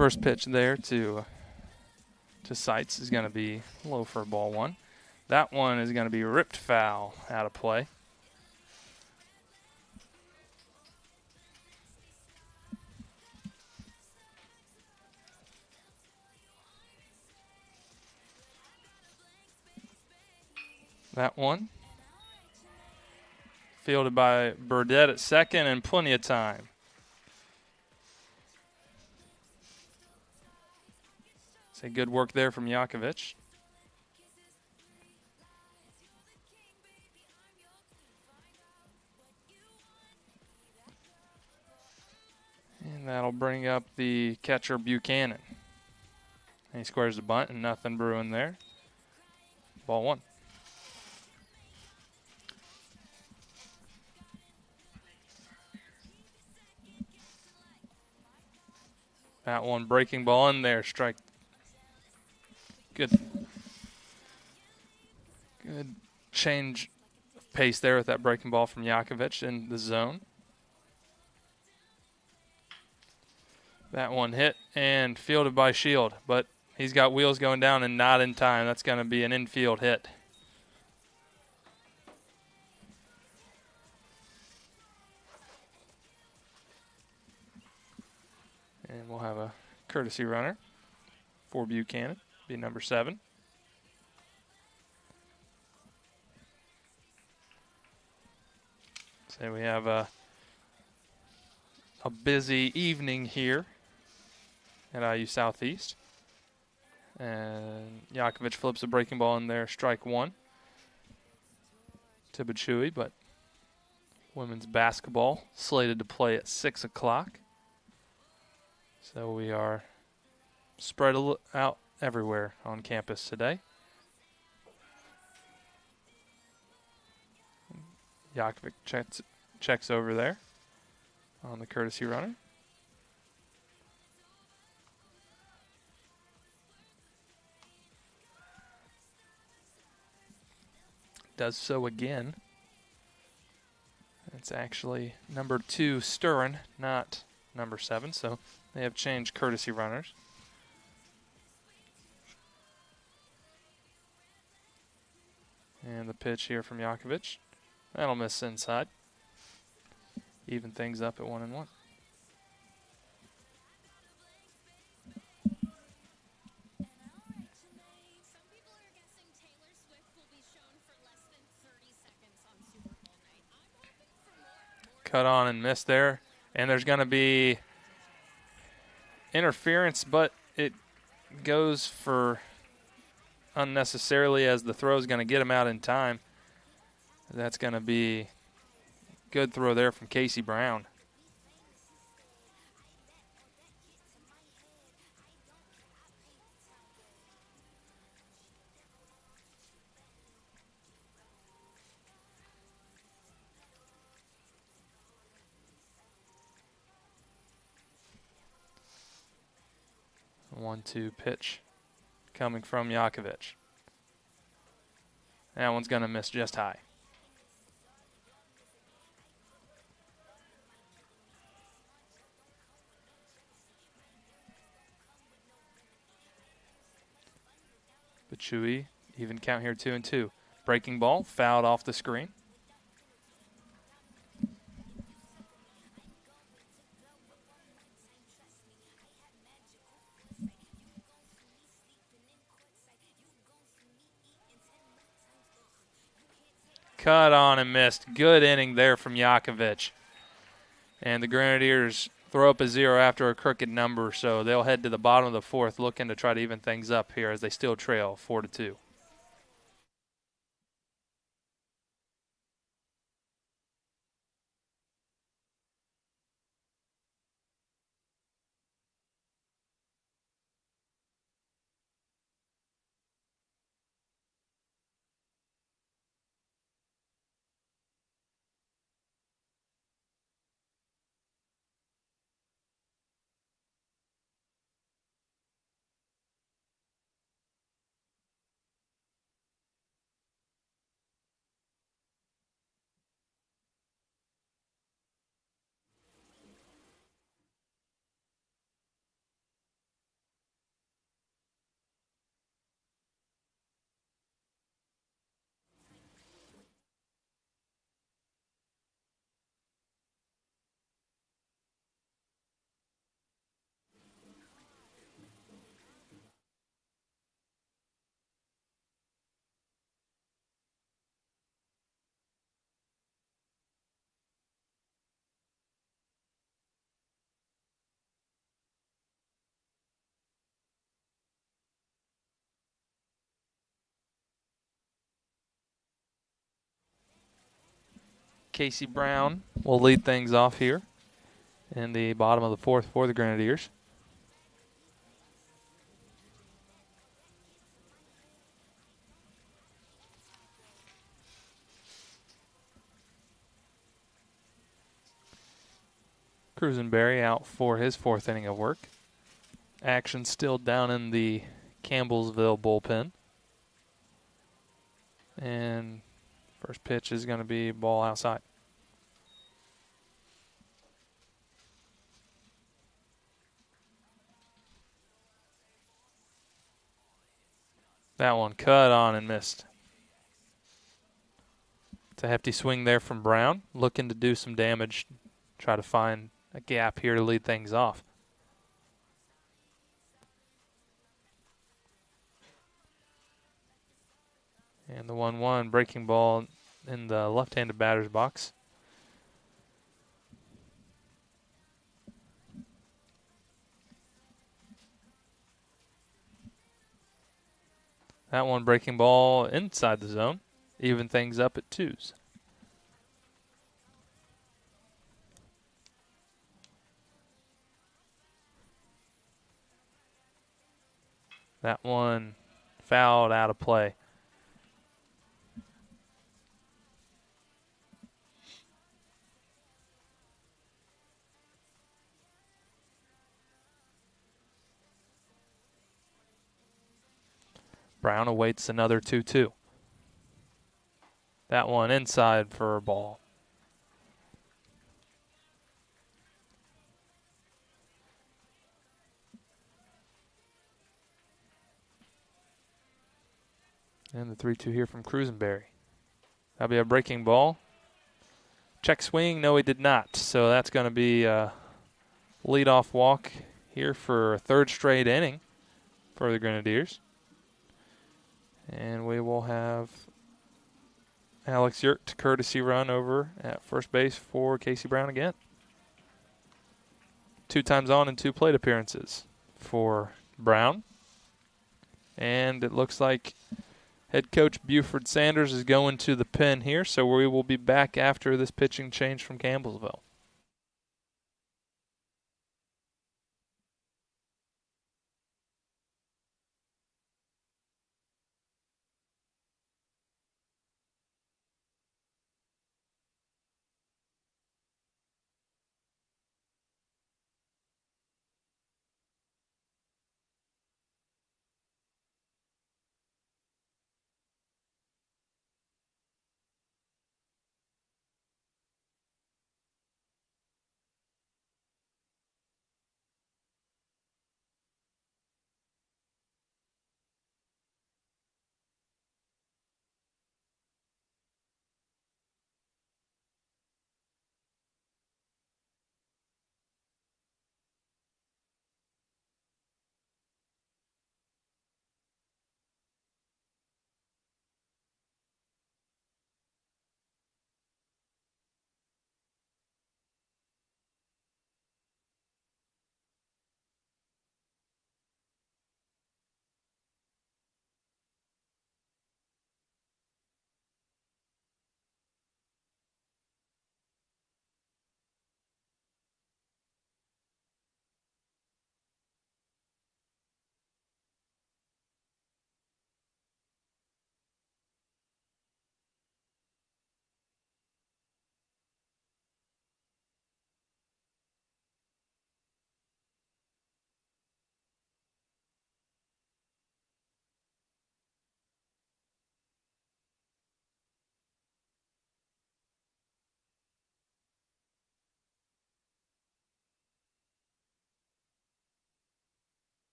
First pitch there to Seitz is going to be low for ball one. That one is going to be ripped foul out of play. That one fielded by Burdett at second and plenty of time. Say good work there from Jakovic. And that'll bring up the catcher Buchanan. And he squares the bunt and nothing brewing there. Ball one. That one breaking ball in there, strike. Good change of pace there with that breaking ball from Jakovic in the zone. That one hit and fielded by Shield, but he's got wheels going down and not in time. That's going to be an infield hit. And we'll have a courtesy runner for Buchanan, be number 7. So we have a busy evening here at IU Southeast. And Jakovic flips a breaking ball in there, strike one to Bachui, but women's basketball slated to play at 6 o'clock. So we are spread out everywhere on campus today. Jakovic checks over there on the courtesy runner. Does so again. It's actually number 2, Sturin, not number 7, so they have changed courtesy runners. And the pitch here from Jakovic. That'll miss inside. Even things up at 1-1. Cut on and missed there. And there's going to be interference, but it goes for unnecessarily as the throw is going to get him out in time. That's going to be good throw there from Casey Brown. The 1-2 pitch coming from Jakovic. That one's going to miss just high. Bachui, even count here, 2-2. Breaking ball, fouled off the screen. Cut on and missed. Good inning there from Jakovic. And the Grenadiers throw up a 0 after a crooked number, so they'll head to the bottom of the 4th looking to try to even things up here as they still trail 4-2. Casey Brown will lead things off here in the bottom of the fourth for the Grenadiers. Cruisenberry out for his fourth inning of work. Action still down in the Campbellsville bullpen. And first pitch is going to be ball outside. That one cut on and missed. It's a hefty swing there from Brown, looking to do some damage, try to find a gap here to lead things off. And the 1-1 breaking ball in the left-handed batter's box. That one breaking ball inside the zone, even things up at 2s. That one fouled out of play. Brown awaits another 2-2. That one inside for a ball. And the 3-2 here from Cruisenberry. That'll be a breaking ball. Check swing. No, he did not. So that's going to be a leadoff walk here for a third straight inning for the Grenadiers. And we will have Alex Yurt courtesy run over at first base for Casey Brown again. 2 times on and 2 plate appearances for Brown. And it looks like head coach Buford Sanders is going to the pen here, so we will be back after this pitching change from Campbellsville.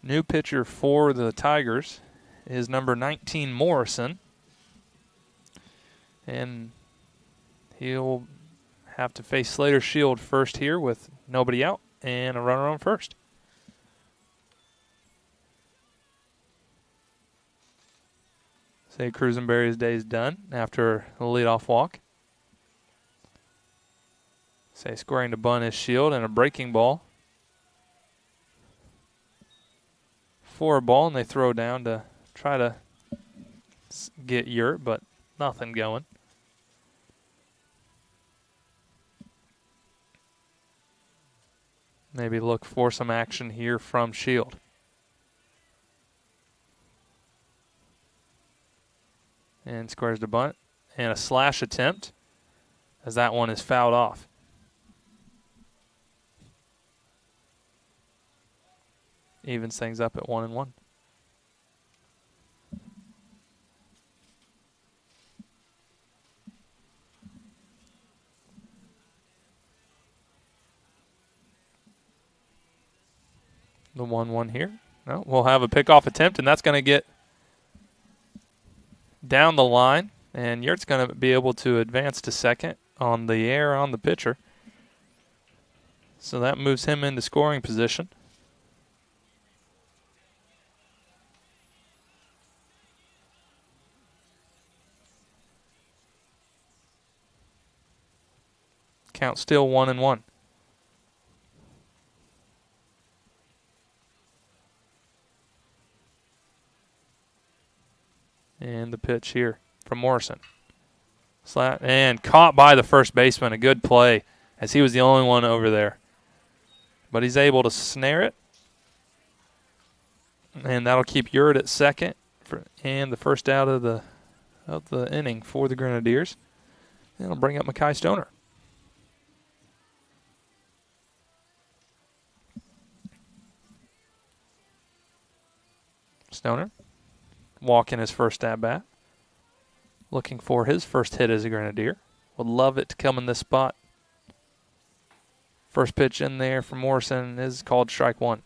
New pitcher for the Tigers is number 19, Morrison. And he'll have to face Slater Shield first here with nobody out and a runner on first. Say Cruisenberry's day's done after a leadoff walk. Say squaring to bunt is Shield and a breaking ball. For a ball, and they throw down to try to get Yurt, but nothing going. Maybe look for some action here from Shield. And squares to bunt. And a slash attempt as that one is fouled off. Evens things up at 1-1. The 1-1 here. No, we'll have a pickoff attempt, and that's going to get down the line. And Yurt's going to be able to advance to second on the air on the pitcher. So that moves him into scoring position. Count still 1-1. And the pitch here from Morrison. Slap and caught by the first baseman. A good play as he was the only one over there. But he's able to snare it. And that'll keep Yurt at second and the first out of the inning for the Grenadiers. And it'll bring up Mekhi Stoner. Stoner walking his first at bat. Looking for his first hit as a Grenadier. Would love it to come in this spot. First pitch in there for Morrison is called strike one.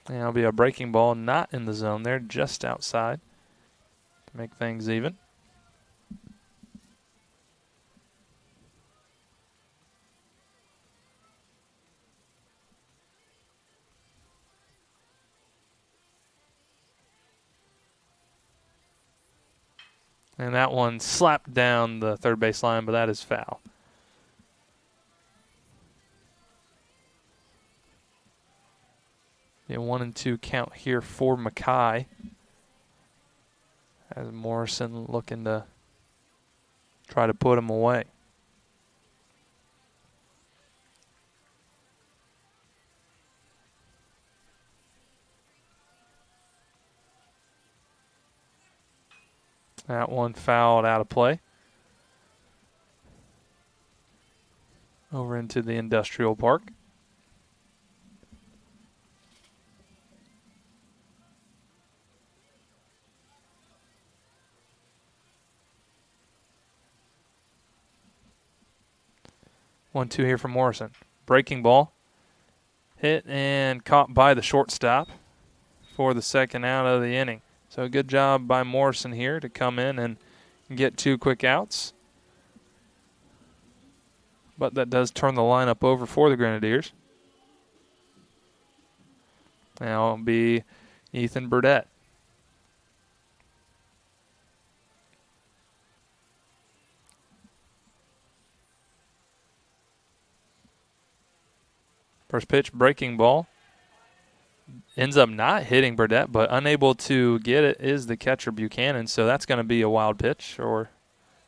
And it'll be a breaking ball, not in the zone there, just outside to make things even. And that one slapped down the third base line, but that is foul. Yeah, 1-2 count here for Mekhi. As Morrison looking to try to put him away. That one fouled out of play. Over into the industrial park. 1-2 here from Morrison. Breaking ball. Hit and caught by the shortstop for the second out of the inning. So a good job by Morrison here to come in and get 2 quick outs. But that does turn the lineup over for the Grenadiers. Now it'll be Ethan Burdett. First pitch, breaking ball. Ends up not hitting Burdett, but unable to get it is the catcher Buchanan. So that's going to be a wild pitch, or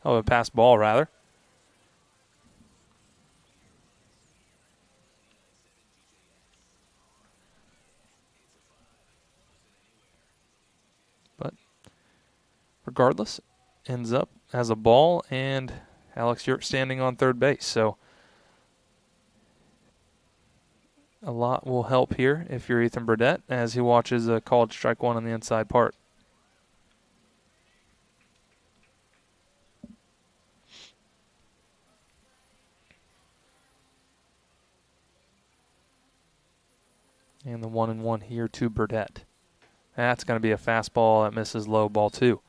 a pass ball rather. But regardless, ends up as a ball, and Alex Yurt standing on third base. So a lot will help here if you're Ethan Burdett as he watches a called strike one on the inside part. And the 1-1 here to Burdett. That's going to be a fastball that misses low, ball 2.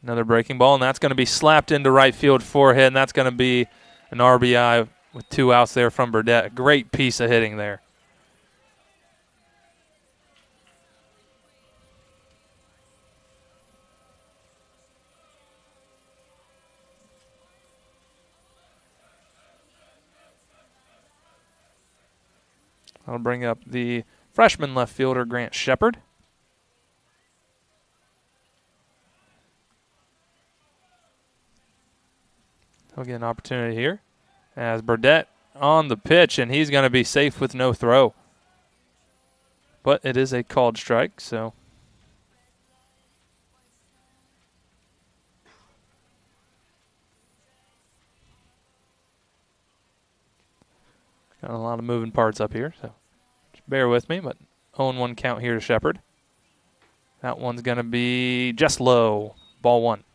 Another breaking ball, and that's going to be slapped into right field forehead, and that's going to be an RBI with 2 outs there from Burdett. Great piece of hitting there. I'll bring up the freshman left fielder, Grant Shepard. He'll get an opportunity here as Burdett on the pitch, and he's going to be safe with no throw. But it is a called strike, so got a lot of moving parts up here, so just bear with me. But 0-1 count here to Shepard. That one's going to be just low, ball 1.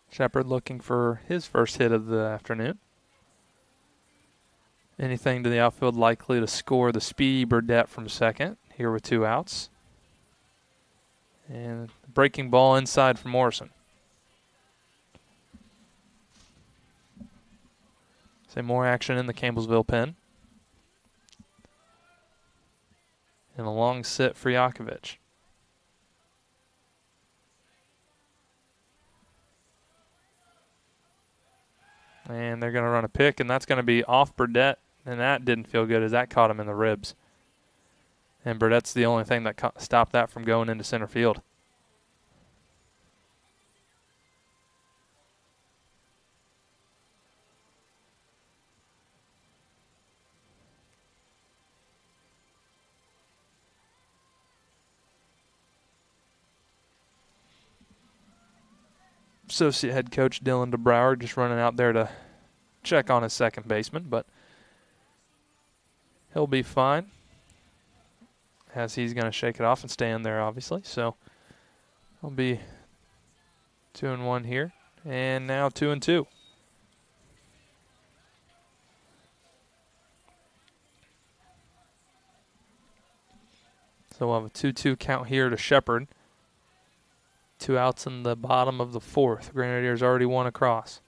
Shepard looking for his first hit of the afternoon. Anything to the outfield likely to score the speedy Burdett from second, here with 2 outs. And breaking ball inside for Morrison. So more action in the Campbellsville pen. And a long sit for Yakovich. And they're going to run a pick, and that's going to be off Burdett. And that didn't feel good as that caught him in the ribs. And Burdett's the only thing that stopped that from going into center field. Associate head coach Dylan DeBrouwer just running out there to check on his second baseman, but he'll be fine as he's going to shake it off and stay in there, obviously. So it'll be 2-1 here, and now 2-2. So we'll have a 2-2 count here to Shepard. 2 outs in the bottom of the 4th. Grenadiers already won across.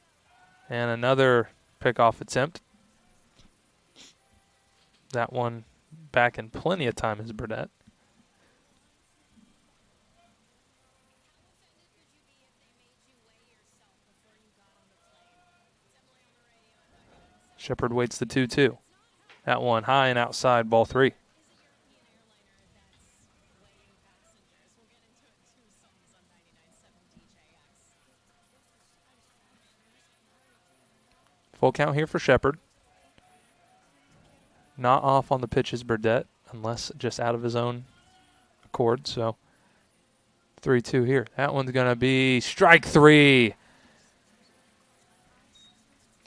And another pickoff attempt. That one back in plenty of time is Burdett. Shepard waits the 2-2. That one high and outside, ball 3. Full count here for Shepard. Not off on the pitch is Burdett, unless just out of his own accord. So 3-2 here. That one's going to be strike 3.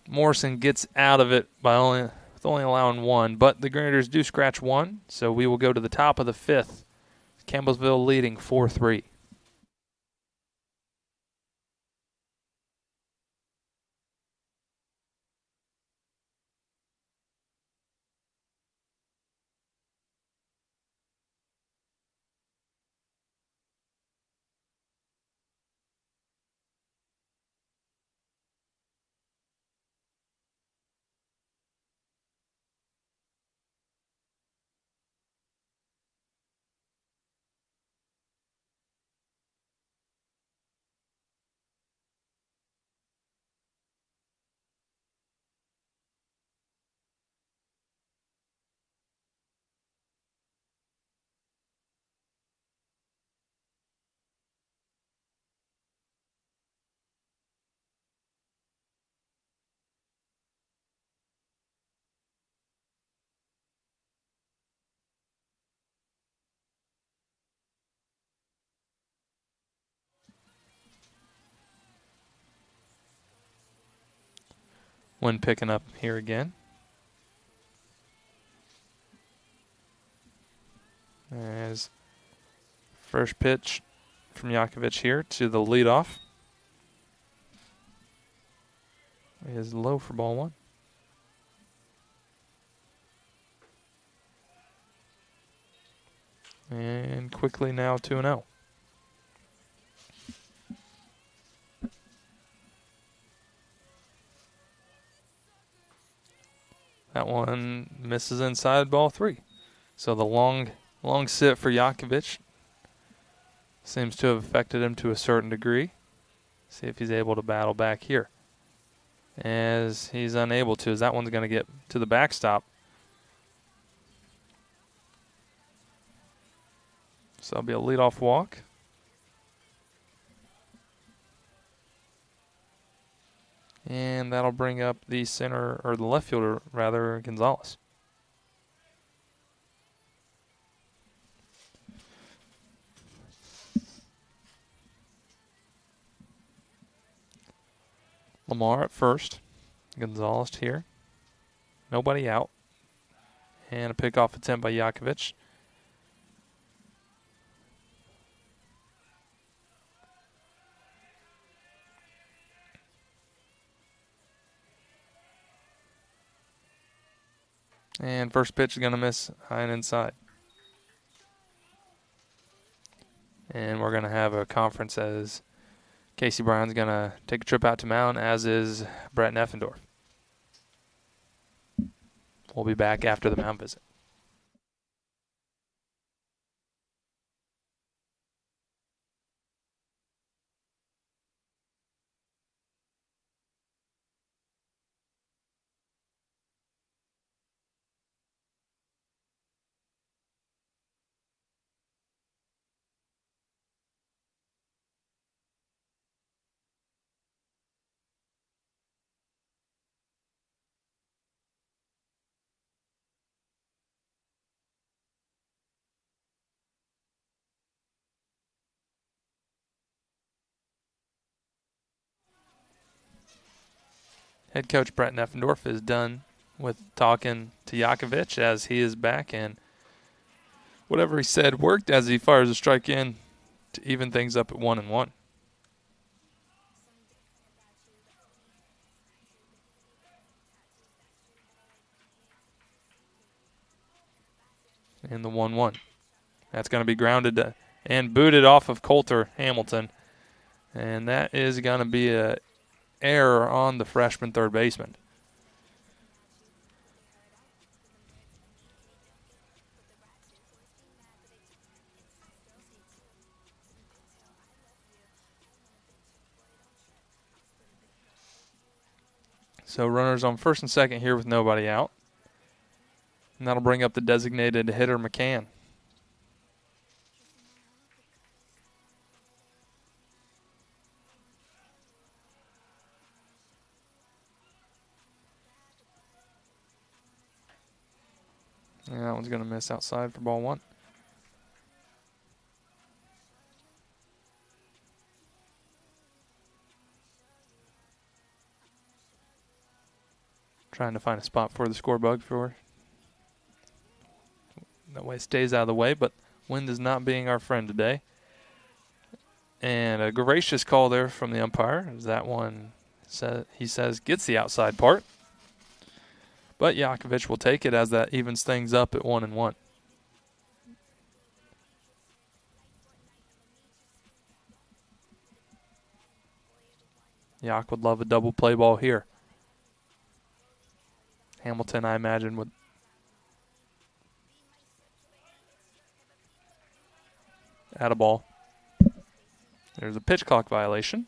Morrison gets out of it by only allowing 1, but the Grenadiers do scratch 1, so we will go to the top of the 5th. Campbellsville leading 4-3. when picking up here again. As first pitch from Yakovich here to the leadoff is low for ball one. And quickly now 2-0. That one misses inside ball three. So the long sit for Yakovich seems to have affected him to a certain degree. See if he's able to battle back here. As he's unable to, as that one's going to get to the backstop. So it'll be a leadoff walk. And that'll bring up the center, or the left fielder, rather, Gonzalez. Lamar at first. Gonzalez here. Nobody out. And a pickoff attempt by Yakovich. And first pitch is going to miss high and inside. And we're going to have a conference as Casey Brown's going to take a trip out to mound, as is Brett Neffendorf. We'll be back after the mound visit. Head coach Brett Neffendorf is done with talking to Yakovich as he is back, and whatever he said worked as he fires a strike in to even things up at 1-1. And the 1-1. That's going to be grounded and booted off of Coulter Hamilton. And that is going to be an error on the freshman third baseman. So runners on first and second here with nobody out. And that'll bring up the designated hitter, McCann. And that one's going to miss outside for ball one. Trying to find a spot for the score bug for. That way it stays out of the way, but wind is not being our friend today. And a gracious call there from the umpire, as that one, he says, gets the outside part. But Yakovich will take it as that evens things up at 1-1. Yak would love a double play ball here. Hamilton, I imagine, would. Add a ball. There's a pitch clock violation.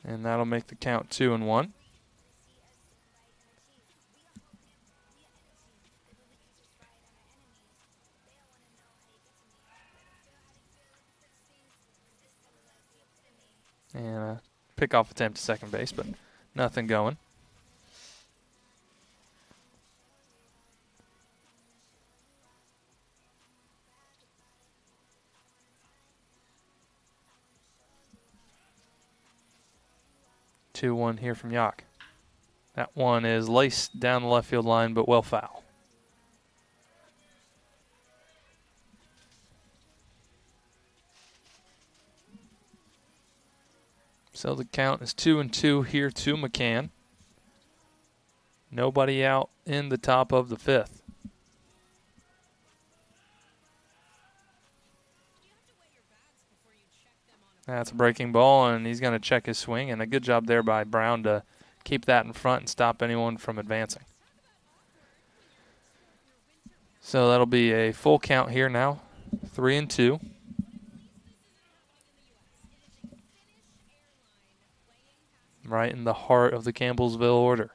And that'll make the count 2-1. And a pickoff attempt to second base, but nothing going. 2-1 here from Yak. That one is laced down the left field line, but well foul. So the count is 2-2 here to McCann. Nobody out in the top of the fifth. That's a breaking ball, and he's going to check his swing, and a good job there by Brown to keep that in front and stop anyone from advancing. So that'll be a full count here now, 3-2. Right in the heart of the Campbellsville order.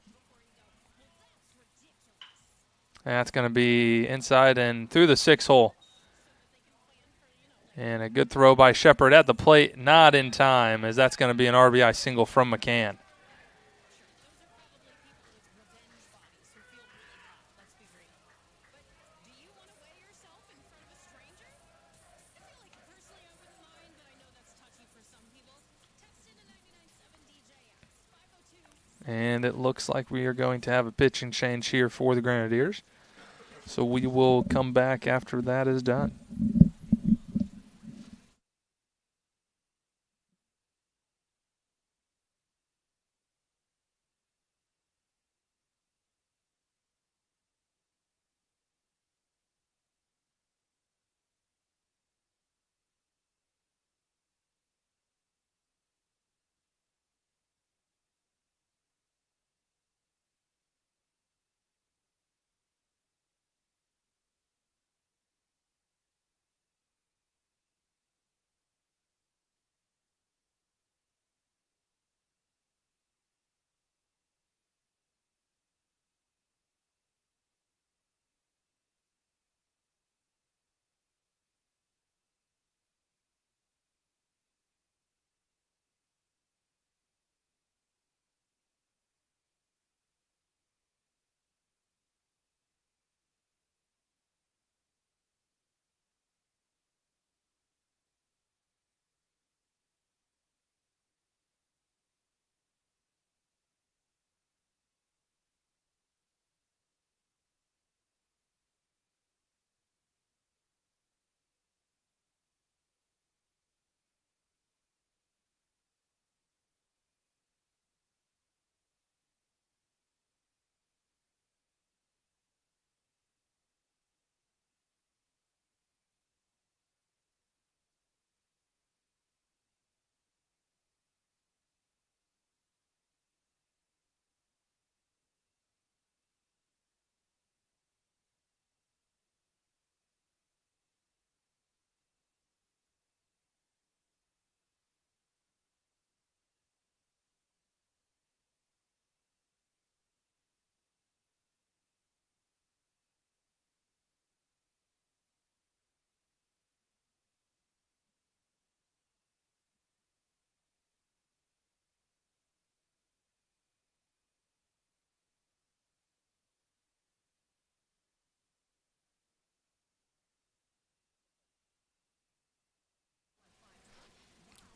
That's going to be inside and through the 6 hole. And a good throw by Shepard at the plate, not in time, as that's going to be an RBI single from McCann. And it looks like we are going to have a pitching change here for the Grenadiers. So we will come back after that is done.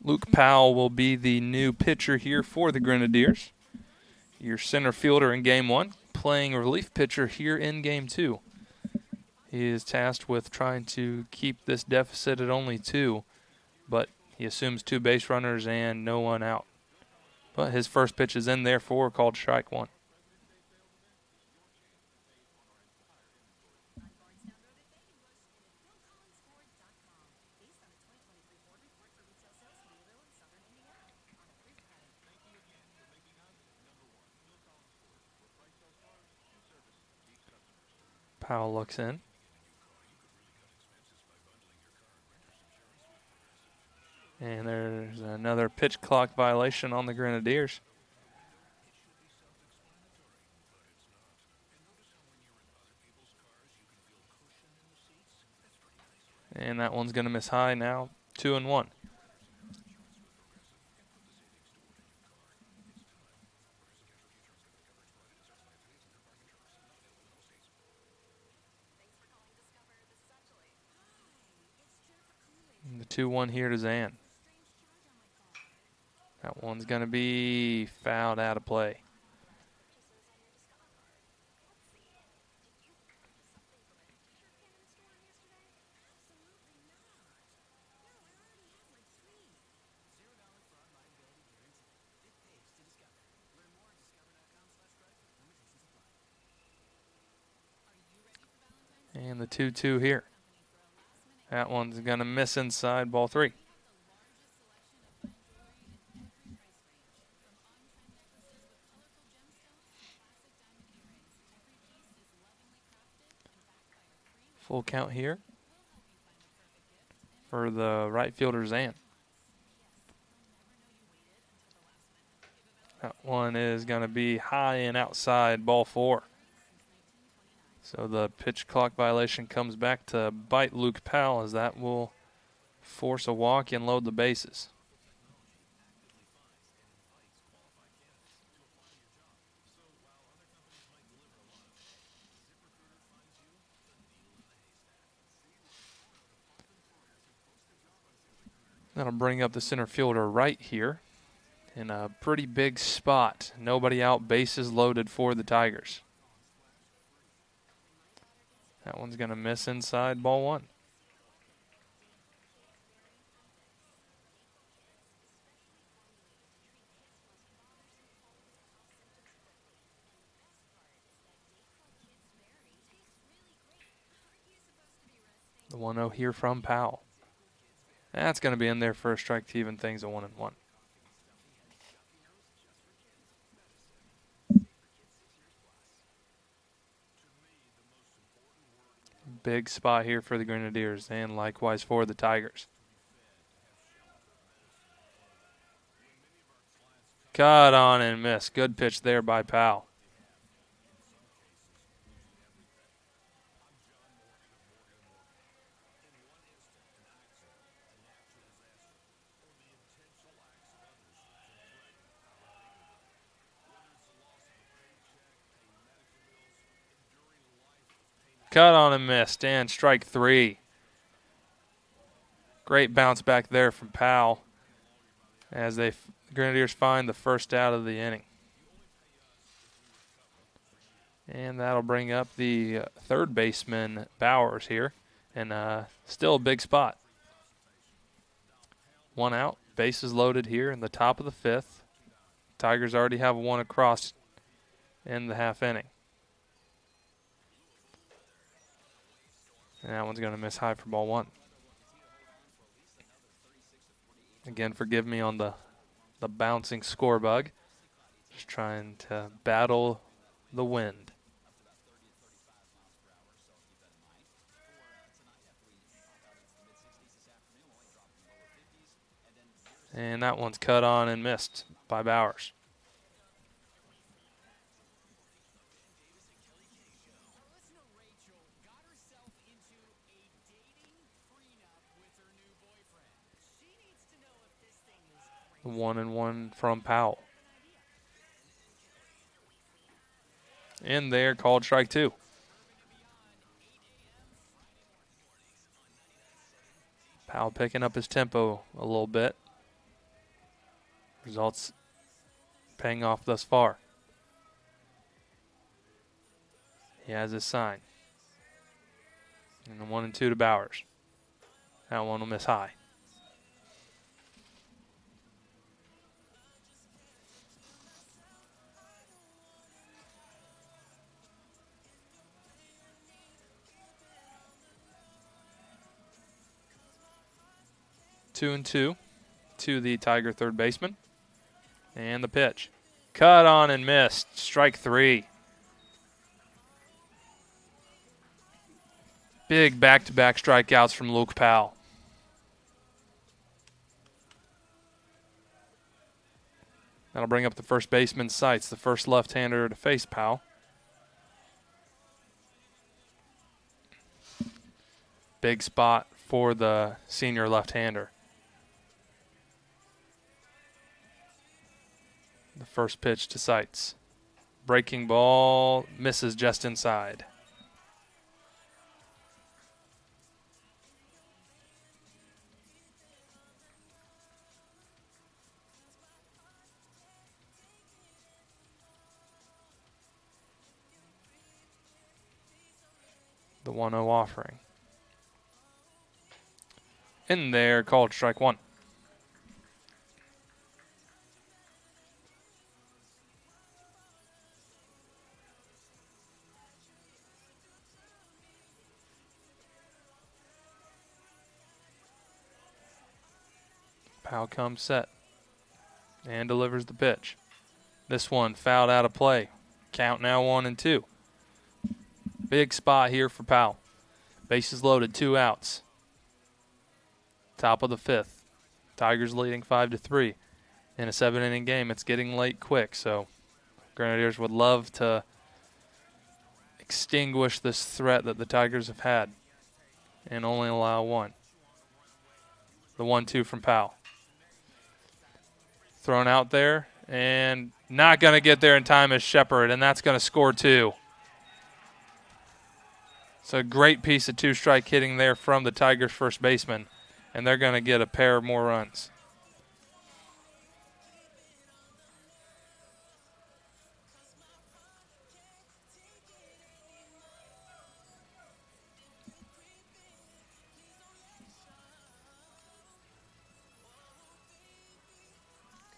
Luke Powell will be the new pitcher here for the Grenadiers. Your center fielder in Game 1, playing relief pitcher here in Game 2. He is tasked with trying to keep this deficit at only 2, but he assumes 2 base runners and no one out. But his first pitch is in there for called strike 1. Powell looks in. And there's another pitch clock violation on the Grenadiers. And that one's going to miss high now, 2-1. And the 2-1 here to Zan. That one's going to be fouled out of play. And the 2-2 here. That one's going to miss inside, ball 3. Full count here for the right fielder, Zan. That one is going to be high and outside, ball 4. So the pitch clock violation comes back to bite Luke Powell, as that will force a walk and load the bases. That'll bring up the center fielder right here in a pretty big spot. Nobody out, bases loaded for the Tigers. That one's going to miss inside, ball 1. The 1-0 here from Powell. That's going to be in there for a strike to even things at 1-1. Big spot here for the Grenadiers and likewise for the Tigers. Cut on and miss. Good pitch there by Powell. Cut on and missed, and strike 3. Great bounce back there from Powell as the Grenadiers find the first out of the inning. And that'll bring up the third baseman, Bowers, here, and still a big spot. 1 out, bases loaded here in the top of the 5th. Tigers already have 1 across in the half inning. And that one's going to miss high for ball 1. Again, forgive me on the bouncing score bug. Just trying to battle the wind. And that one's cut on and missed by Bowers. The 1-1 from Powell. In there, called strike 2. Powell picking up his tempo a little bit. Results paying off thus far. He has his sign. And the 1-2 to Bowers. That one will miss high. Two and 2 to the Tiger third baseman. And the pitch. Cut on and missed. Strike 3. Big back-to-back strikeouts from Luke Powell. That'll bring up the first baseman's sights, the first left-hander to face Powell. Big spot for the senior left-hander. The first pitch to sights. Breaking ball misses just inside. The 1-0 offering. In there, called strike one. Powell comes set and delivers the pitch. This one fouled out of play. Count now 1-2. Big spot here for Powell. Bases loaded, 2 outs. Top of the 5th. Tigers leading 5-3. In a 7-inning game, it's getting late quick, so Grenadiers would love to extinguish this threat that the Tigers have had and only allow one. The 1-2 from Powell. Thrown out there and not going to get there in time is Shepard, and that's going to score 2. It's a great piece of 2-strike hitting there from the Tigers' first baseman, and they're going to get a pair more runs.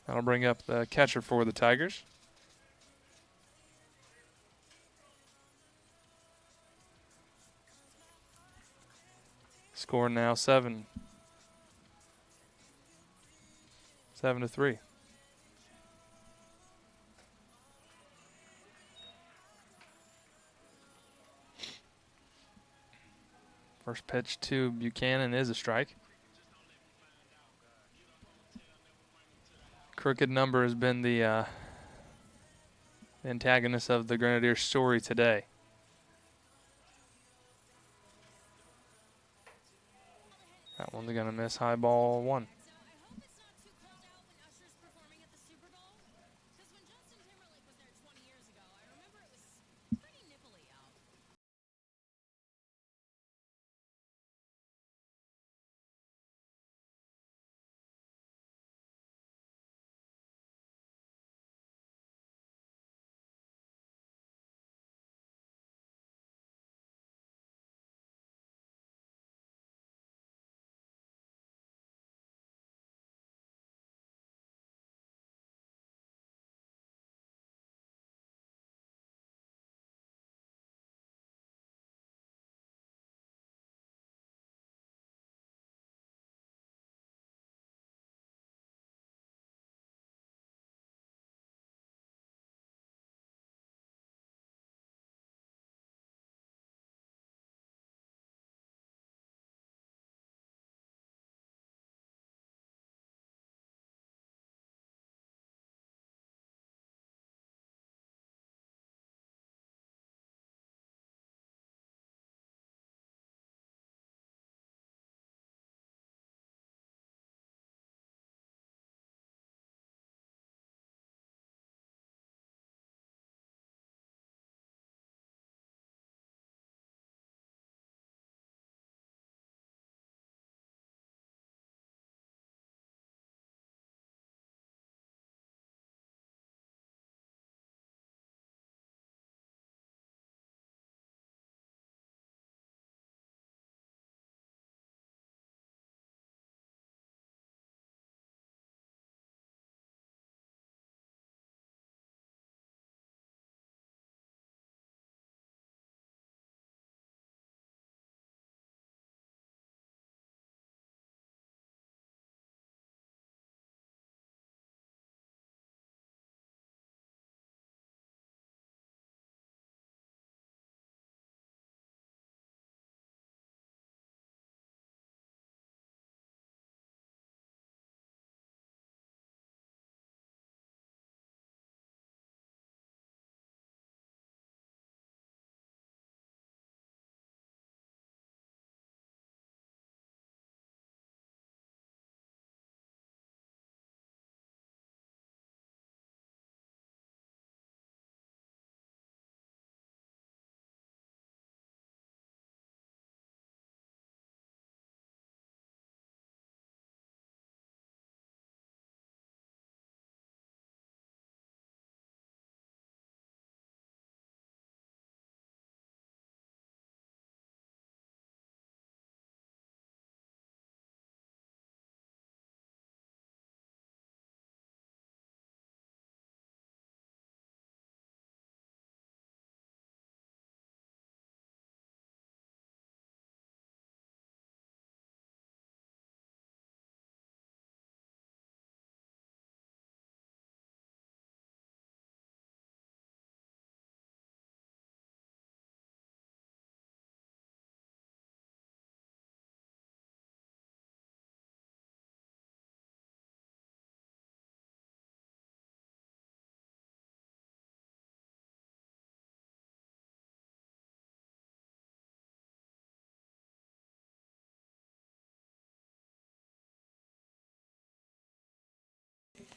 That'll bring up the catcher for the Tigers. Score now 7-3. First pitch to Buchanan is a strike. Crooked number has been the antagonist of the Grenadiers' story today. That one's going to miss, high ball 1.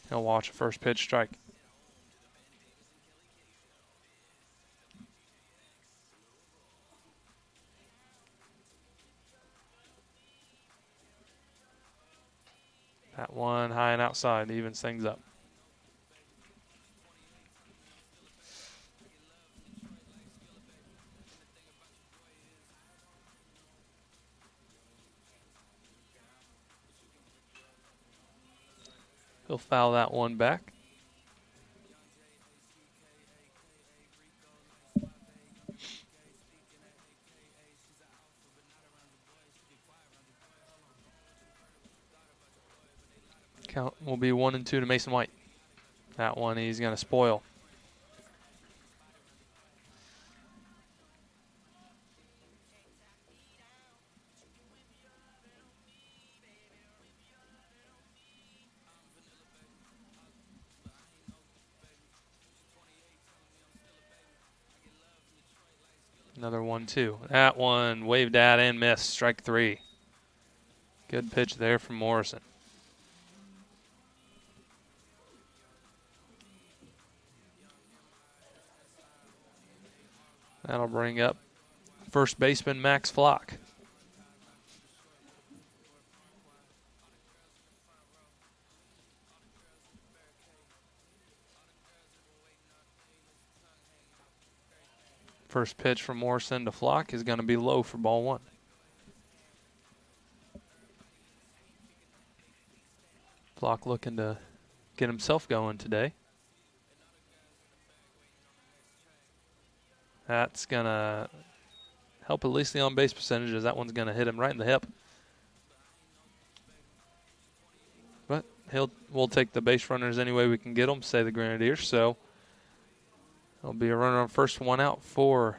He'll watch a first pitch strike. That one high and outside evens things up. He'll foul that one back. Count will be 1-2 to Mason White. That one he's going to spoil. Another 1-2. That one waved at and missed. Strike 3. Good pitch there from Morrison. That'll bring up first baseman Max Flock. First pitch from Morrison to Flock is going to be low for ball 1. Flock looking to get himself going today. That's going to help at least the on-base percentage, as that one's going to hit him right in the hip. But we'll take the base runners any way we can get them, say the Grenadiers. So there'll be a runner on first, one out for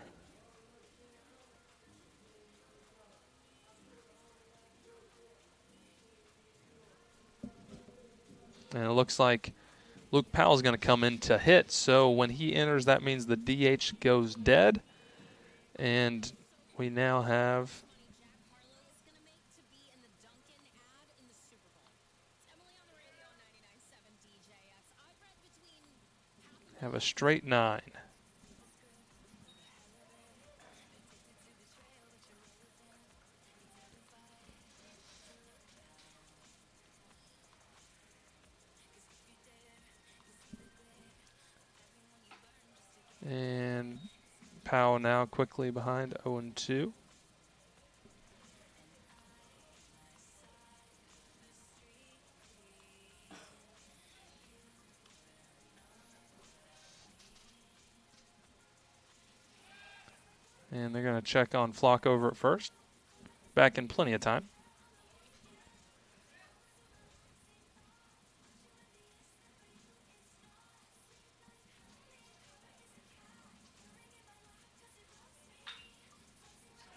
and it looks like Luke Powell's going to come in to hit. So when he enters, that means the DH goes dead. And we now have a straight 9. And Powell now quickly behind 0-2. And they're going to check on Flock over at first. Back in plenty of time.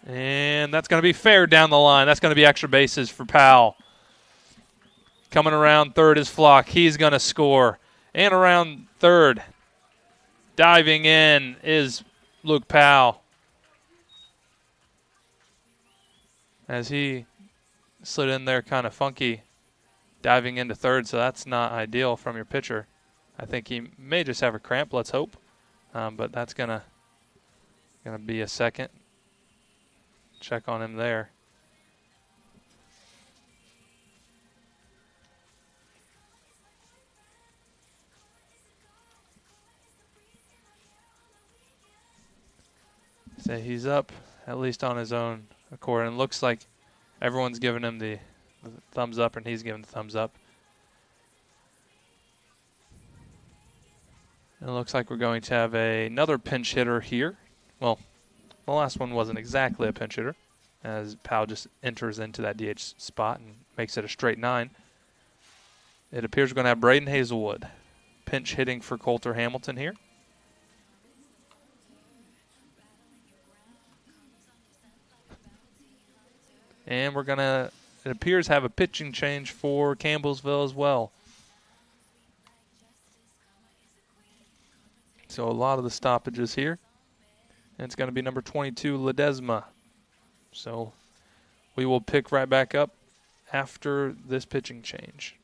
And that's going to be fair down the line. That's going to be extra bases for Powell. Coming around third is Flock. He's going to score. And around third, diving in, is Luke Powell. As he slid in there kind of funky, diving into third, so that's not ideal from your pitcher. I think he may just have a cramp, let's hope. But that's gonna be a second. Check on him there. So he's up, at least on his own accord, and looks like everyone's giving him the thumbs up, and he's giving the thumbs up. And it looks like we're going to have another pinch hitter here. Well, the last one wasn't exactly a pinch hitter, as Powell just enters into that DH spot and makes it a straight 9. It appears we're going to have Braden Hazelwood pinch hitting for Coulter Hamilton here. And we're going to, it appears, have a pitching change for Campbellsville as well. So a lot of the stoppages here. And it's going to be number 22, Ledesma. So we will pick right back up after this pitching change.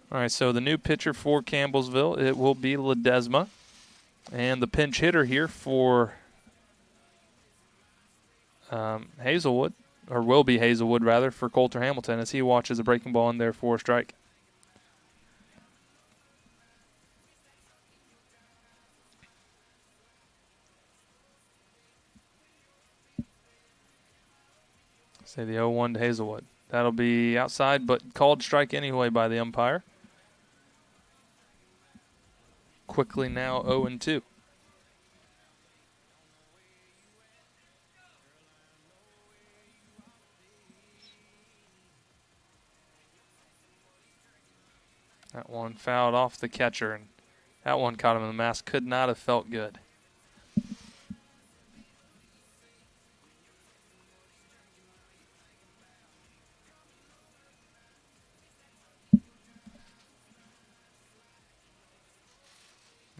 All right, so the new pitcher for Campbellsville, it will be Ledesma. And the pinch hitter here for Hazelwood, or will be Hazelwood rather, for Coulter Hamilton as he watches a breaking ball in there for a strike. Say the 0-1 to Hazelwood. That'll be outside, but called strike anyway by the umpire. Quickly now 0-2. That one fouled off the catcher, and that one caught him in the mask. Could not have felt good.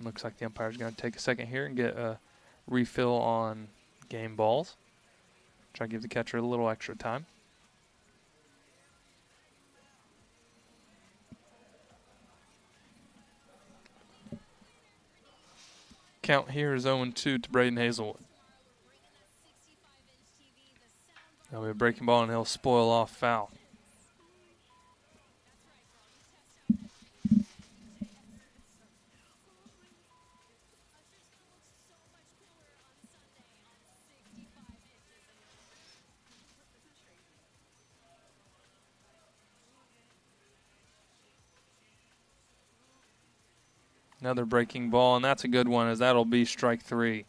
Looks like the umpire's going to take a second here and get a refill on game balls. Try to give the catcher a little extra time. Count here is 0-2 to Braden Hazelwood. That'll be a breaking ball, and he'll spoil off foul. Another breaking ball, and that's a good one, as that'll be strike 3.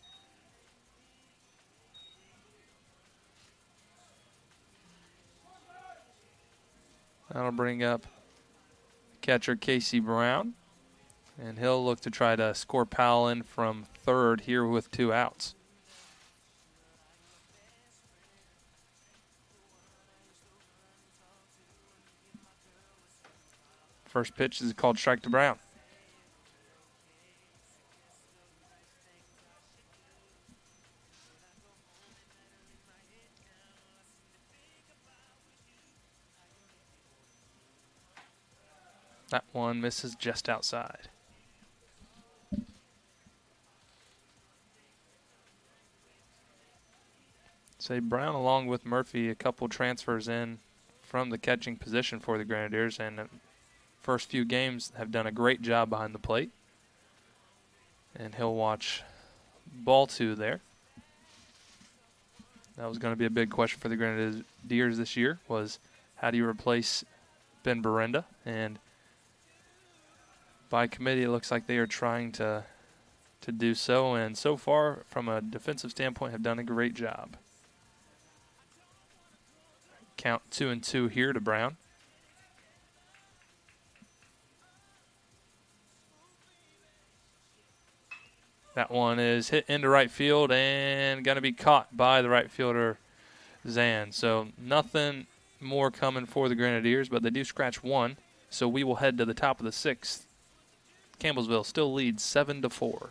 That'll bring up catcher Casey Brown, and he'll look to try to score Powell in from third here with 2 outs. First pitch is called strike to Brown. That one misses just outside. Say Brown, along with Murphy, a couple transfers in from the catching position for the Grenadiers, and first few games have done a great job behind the plate. And he'll watch ball 2 there. That was going to be a big question for the Grenadiers this year, was how do you replace Ben Berenda? And by committee, it looks like they are trying to do so, and so far, from a defensive standpoint, have done a great job. Count 2-2 here to Brown. That one is hit into right field and going to be caught by the right fielder, Zan. So nothing more coming for the Grenadiers, but they do scratch 1. So we will head to the top of the 6th. Campbellsville still leads 7-4.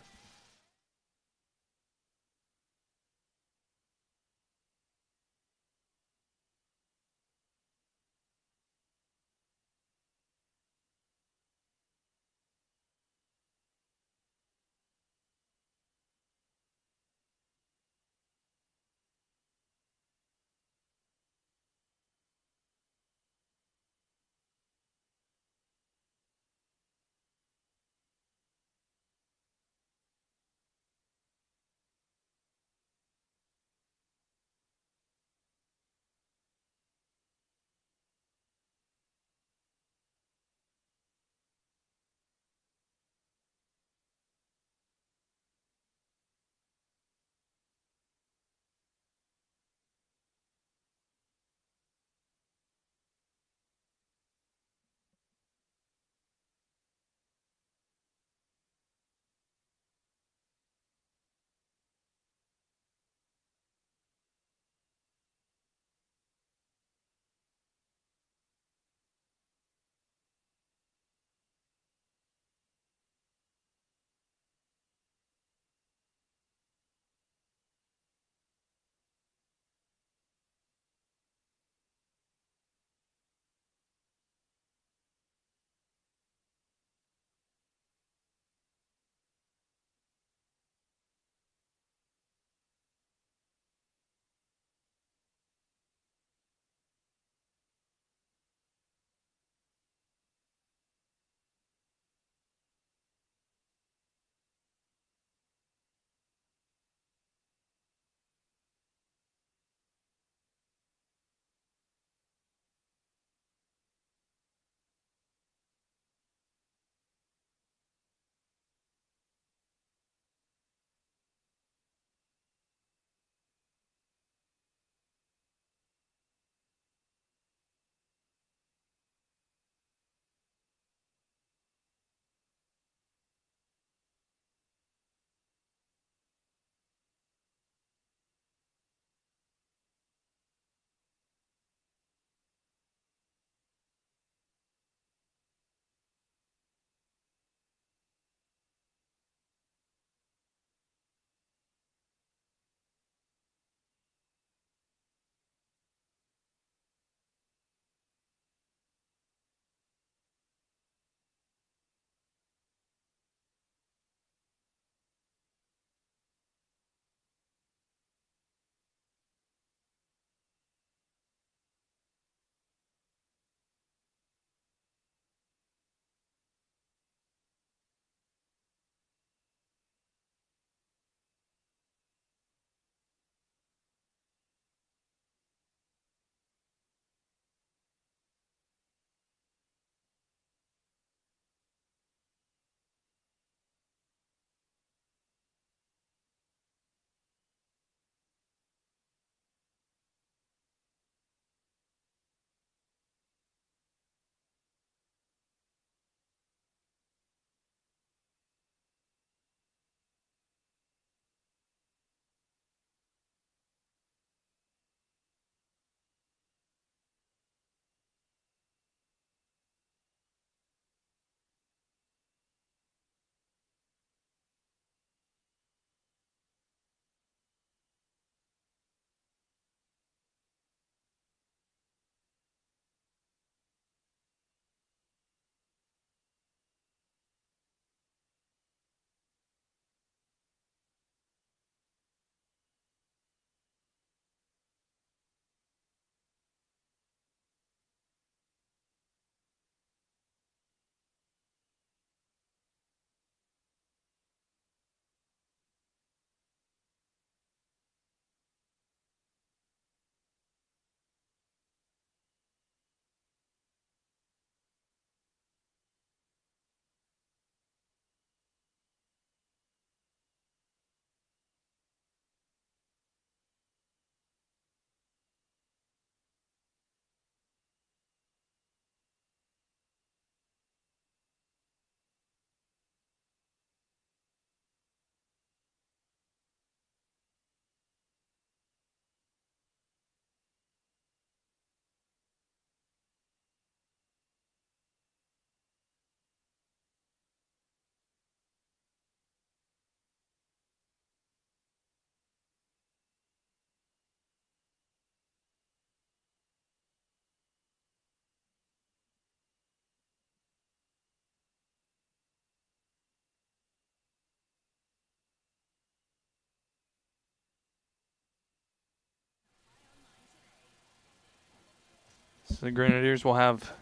So the Grenadiers will have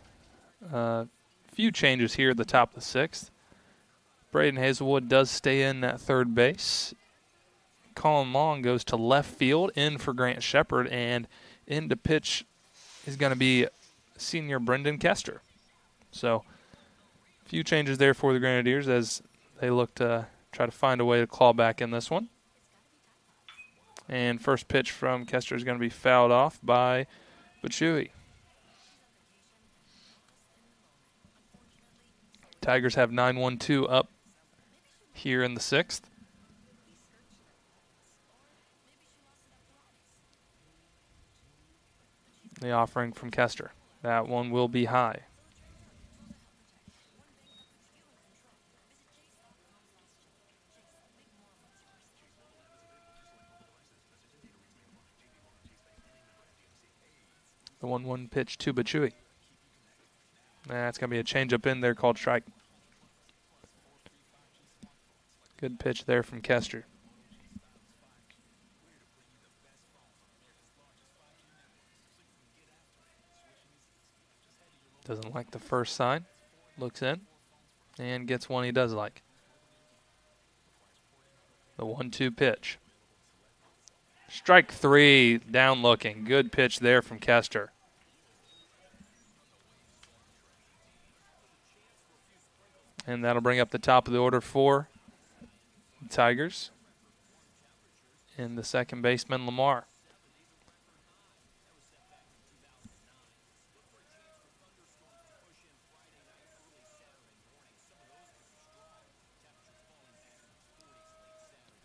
a few changes here at the top of the sixth. Braden Hazelwood does stay in at third base. Colin Long goes to left field, in for Grant Shepard, and in to pitch is going to be senior Brendan Kester. So a few changes there for the Grenadiers as they look to try to find a way to claw back in this one. And first pitch from Kester is going to be fouled off by Bachui. Tigers have 9-1-2 up here in the sixth. The offering from Kester. That one will be high. The 1-1 pitch to Bachui. That's going to be a changeup in there called strike. Good pitch there from Kester. Doesn't like the first sign. Looks in and gets one he does like. The 1-2 pitch. Strike three, down looking. Good pitch there from Kester. And that'll bring up the top of the order for the Tigers. And the second baseman, Lamar.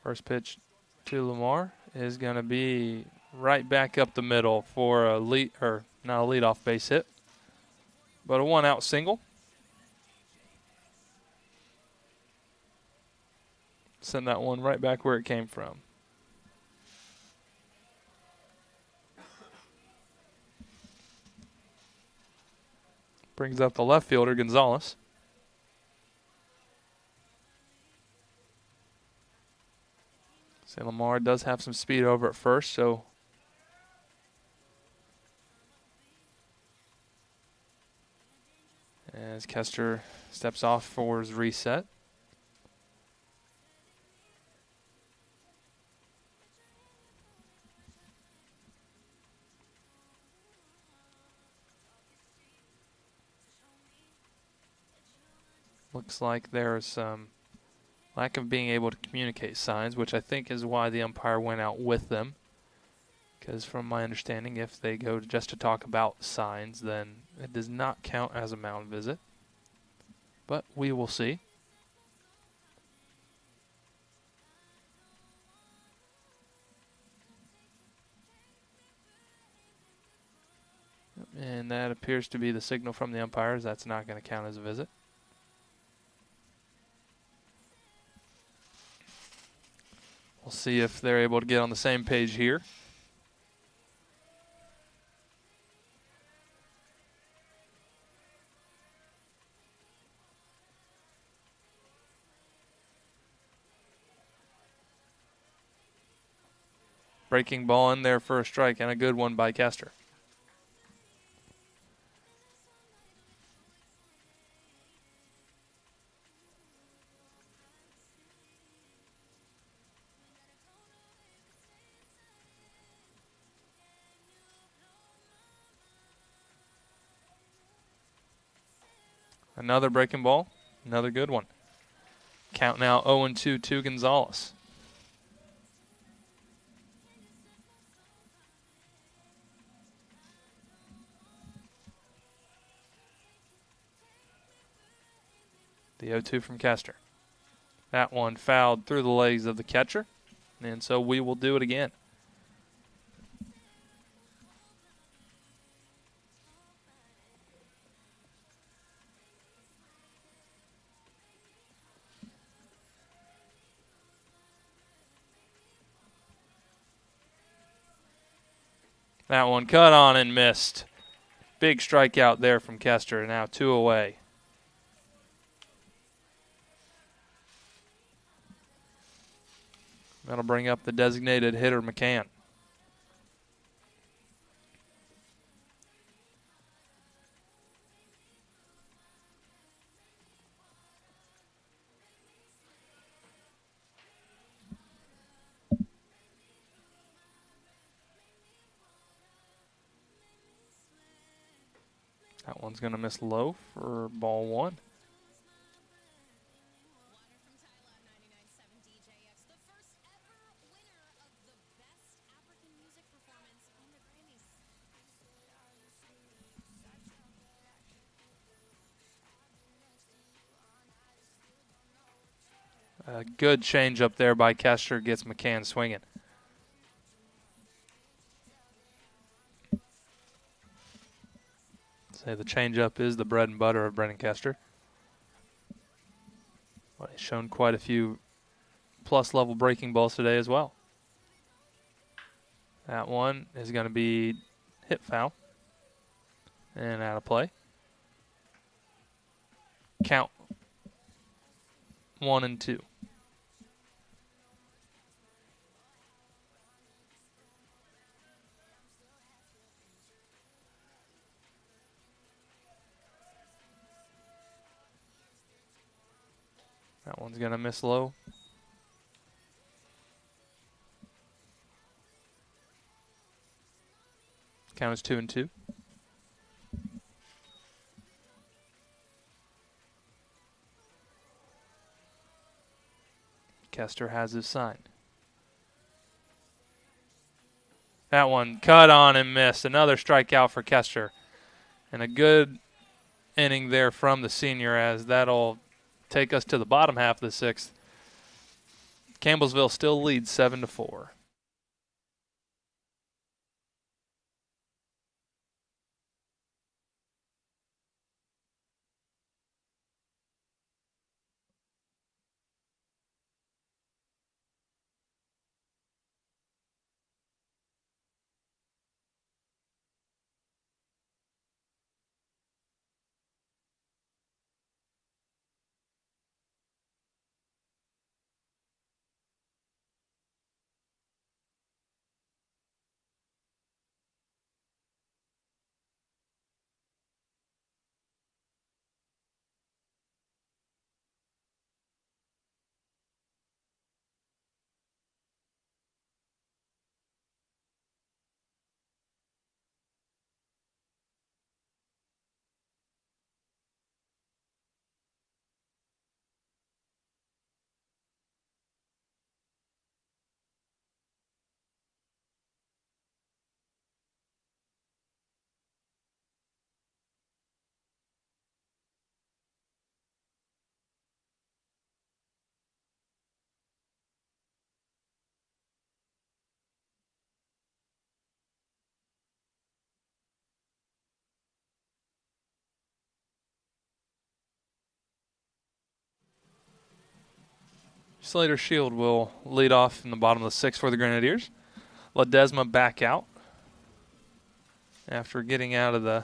First pitch to Lamar is going to be right back up the middle for a lead, or not a leadoff base hit, but a one-out single. Send that one right back where it came from. Brings up the left fielder, Gonzalez. Say Lamar does have some speed over at first, so as Kester steps off for his reset. Looks like there's some lack of being able to communicate signs, which I think is why the umpire went out with them. Because from my understanding, if they go just to talk about signs, then it does not count as a mound visit. But we will see. And that appears to be the signal from the umpires. That's not going to count as a visit. We'll see if they're able to get on the same page here. Breaking ball in there for a strike, and a good one by Kester. Another breaking ball, another good one. Count now 0-2 to Gonzalez. The 0-2 from Kester. That one fouled through the legs of the catcher, and so we will do it again. That one cut on and missed. Big strikeout there from Kester. Now 2 away. That'll bring up the designated hitter, McCann. That one's going to miss low for ball one. A good change up there by Kester gets McCann swinging. Say the changeup is the bread and butter of Brennan Kester. But he's shown quite a few plus level breaking balls today as well. That one is going to be hit foul and out of play. Count 1 and 2. That one's going to miss low. Count is 2 and 2. Kester has his sign. That one cut on and missed. Another strikeout for Kester. And a good inning there from the senior, as that'll take us to the bottom half of the sixth. Campbellsville still leads 7-4. Slater Shield will lead off in the bottom of the sixth for the Grenadiers. Ledesma back out after getting out of the,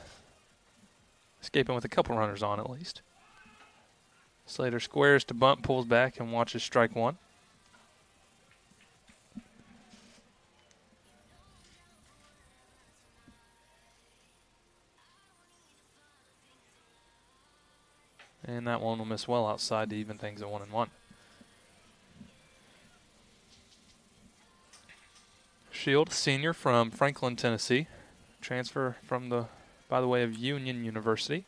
escaping with a couple runners on at least. Slater squares to bunt, pulls back, and watches strike one. And that one will miss well outside to even things at 1-1. Shield, senior from Franklin, Tennessee. Transfer from by the way of Union University.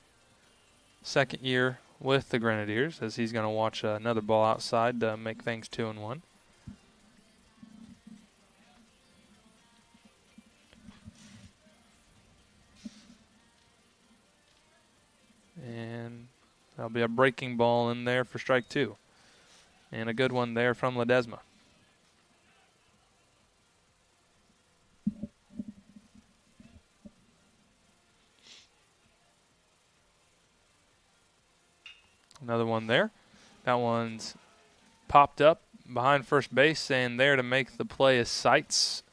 Second year with the Grenadiers, as he's going to watch another ball outside to make things 2-1. And that'll be a breaking ball in there for strike two. And a good one there from Ledesma. Another one there. That one's popped up behind first base, and there to make the play is Seitz.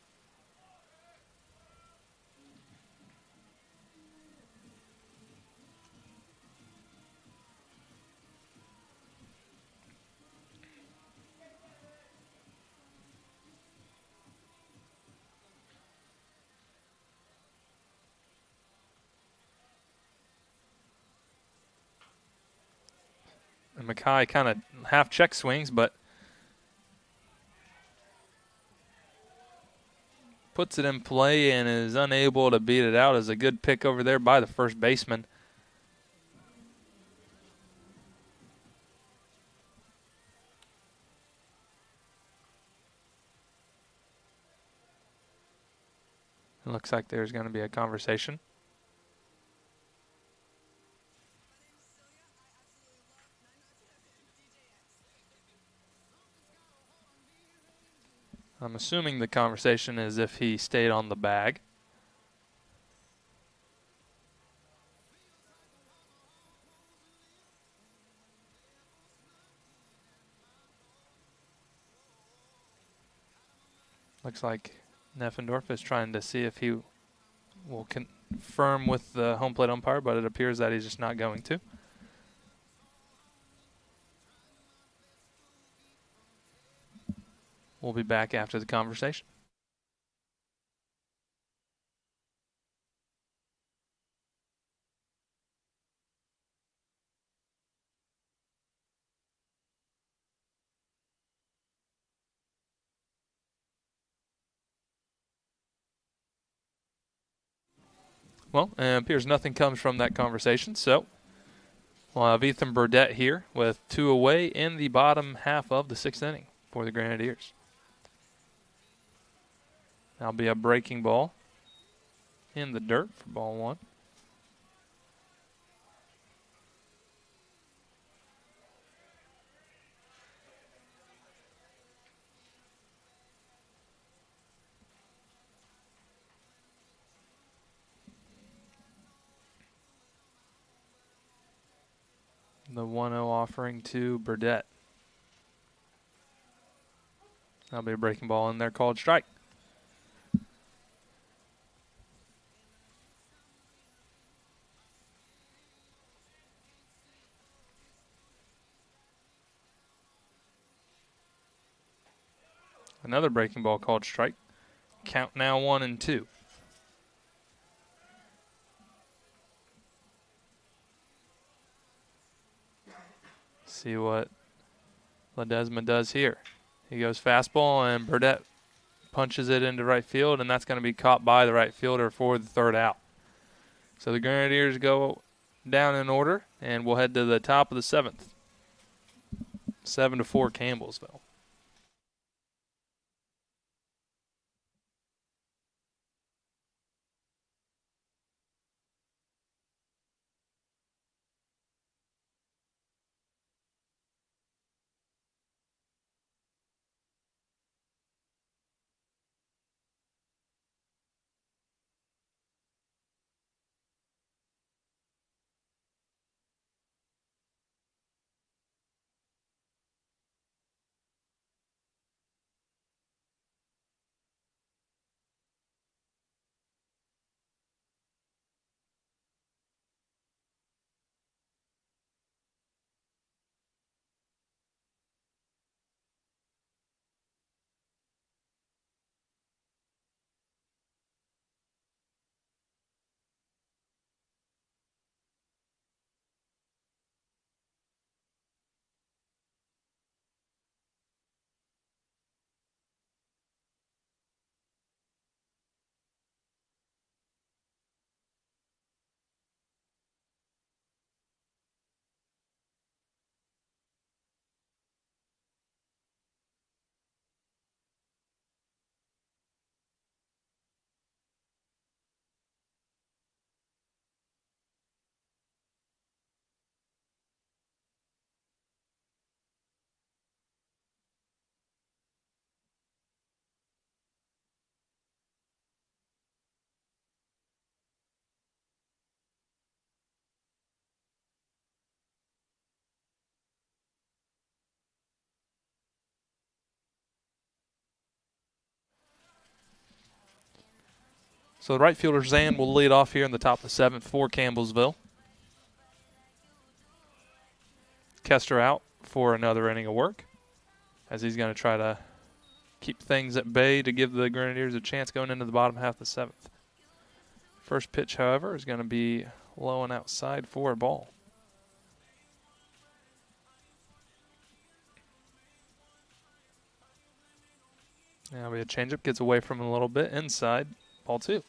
And Mackay kind of half check swings, but puts it in play and is unable to beat it out. As a good pick over there by the first baseman. It looks like there's going to be a conversation. I'm assuming the conversation is if he stayed on the bag. Looks like Neffendorf is trying to see if he will confirm with the home plate umpire, but it appears that he's just not going to. We'll be back after the conversation. Well, it appears nothing comes from that conversation, so we'll have Ethan Burdett here with 2 away in the bottom half of the 6th inning for the Grenadiers. That'll be a breaking ball in the dirt for ball 1. The 1-0 offering to Burdett. That'll be a breaking ball in there called strike. Another breaking ball called strike. Count now 1-2. See what Ledesma does here. He goes fastball, and Burdett punches it into right field, and that's going to be caught by the right fielder for the 3rd out. So the Grenadiers go down in order, and we'll head to the top of the 7th. 7-4 Campbellsville. So the right fielder, Zan, will lead off here in the top of the 7th for Campbellsville. Kester out for another inning of work, as he's going to try to keep things at bay to give the Grenadiers a chance going into the bottom half of the 7th. First pitch, however, is going to be low and outside for a ball. Now we have a changeup, gets away from him a little bit, inside, ball 2.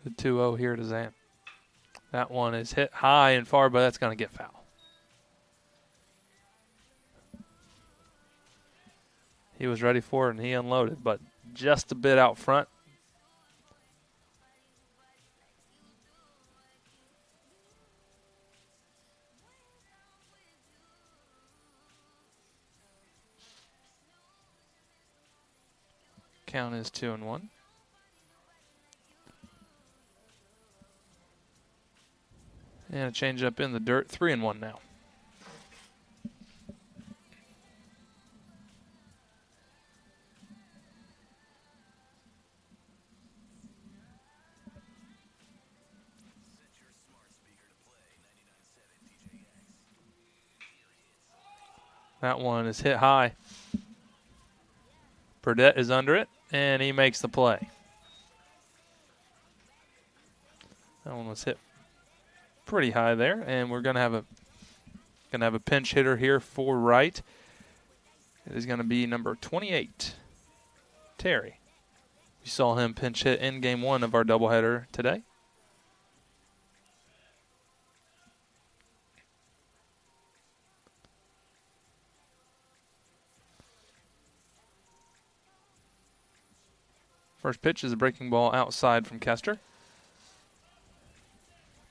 The 2-0 here to Zan. That one is hit high and far, but that's going to get foul. He was ready for it, and he unloaded, but just a bit out front. Count is 2-1. And a change up in the dirt, 3-1 now. That one is hit high. Burdette is under it, and he makes the play. That one was hit pretty high there, and we're going to have a pinch hitter here for right. It is going to be number 28, Terry. We saw him pinch hit in game 1 of our doubleheader today. First pitch is a breaking ball outside from Kester.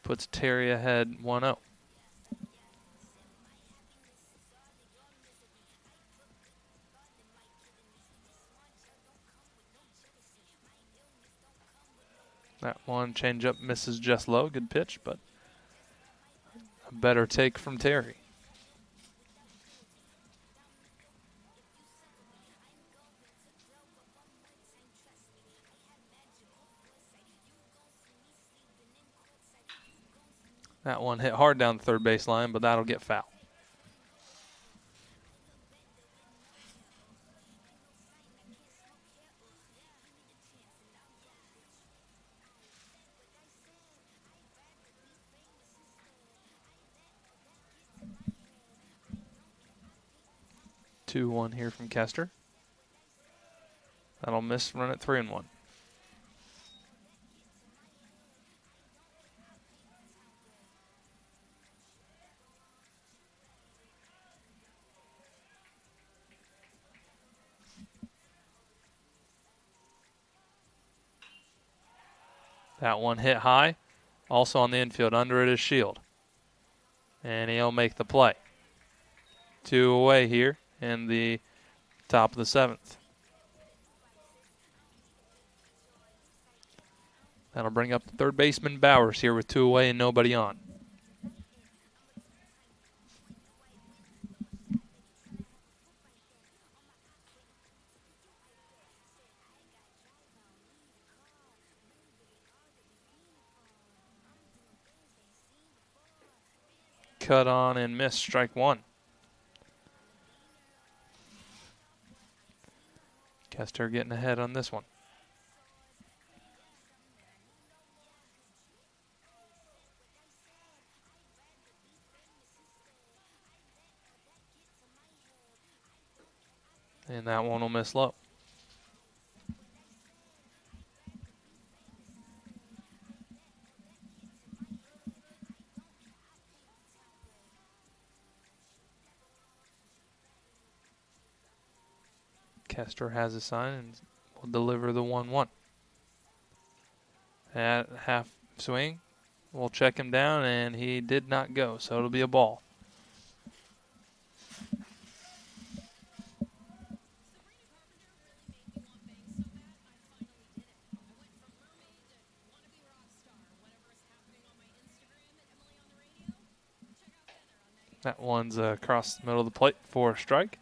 Puts Terry ahead 1-0. That one changeup misses just low. Good pitch, but a better take from Terry. That one hit hard down the third baseline, but that'll get foul. Two one here from Kester. That'll miss, run at 3-1. That one hit high, also on the infield. Under it is Shield. And he'll make the play. 2 away here in the top of the 7th. That'll bring up the third baseman Bowers here with 2 away and nobody on. Cut on and miss, strike 1. Kester getting ahead on this one. And that one will miss low. Kester has a sign and will deliver the 1-1. At half swing, we'll check him down, and he did not go, so it'll be a ball. That one's across the middle of the plate for a strike.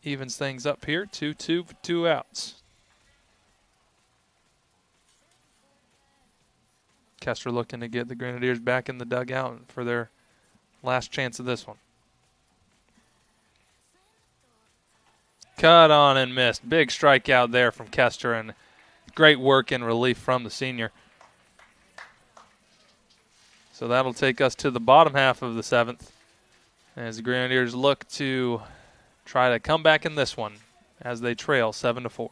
Evens things up here, 2-2 with 2 outs. Kester looking to get the Grenadiers back in the dugout for their last chance of this one. Cut on and missed. Big strikeout there from Kester, and great work in relief from the senior. So that'll take us to the bottom half of the 7th as the Grenadiers look to try to come back in this one as they trail 7-4.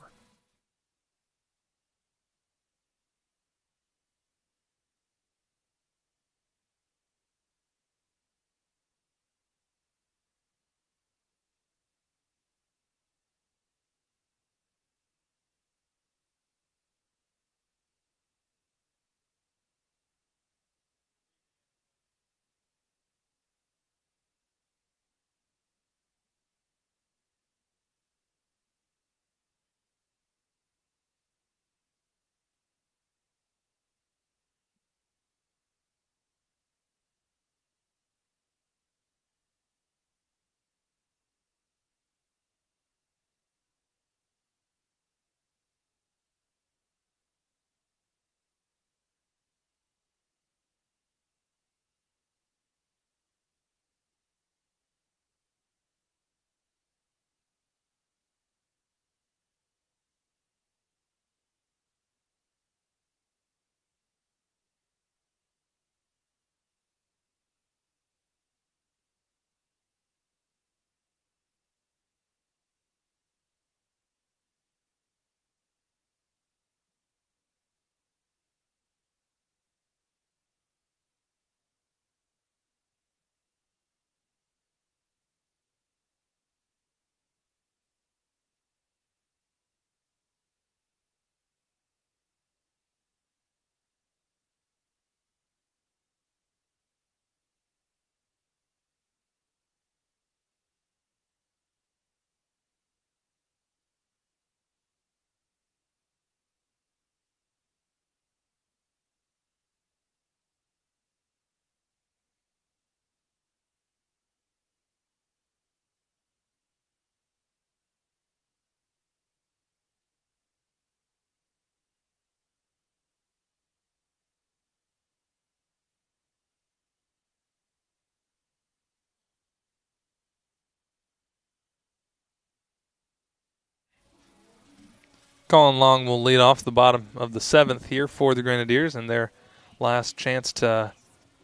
Colin Long will lead off the bottom of the 7th here for the Grenadiers, and their last chance to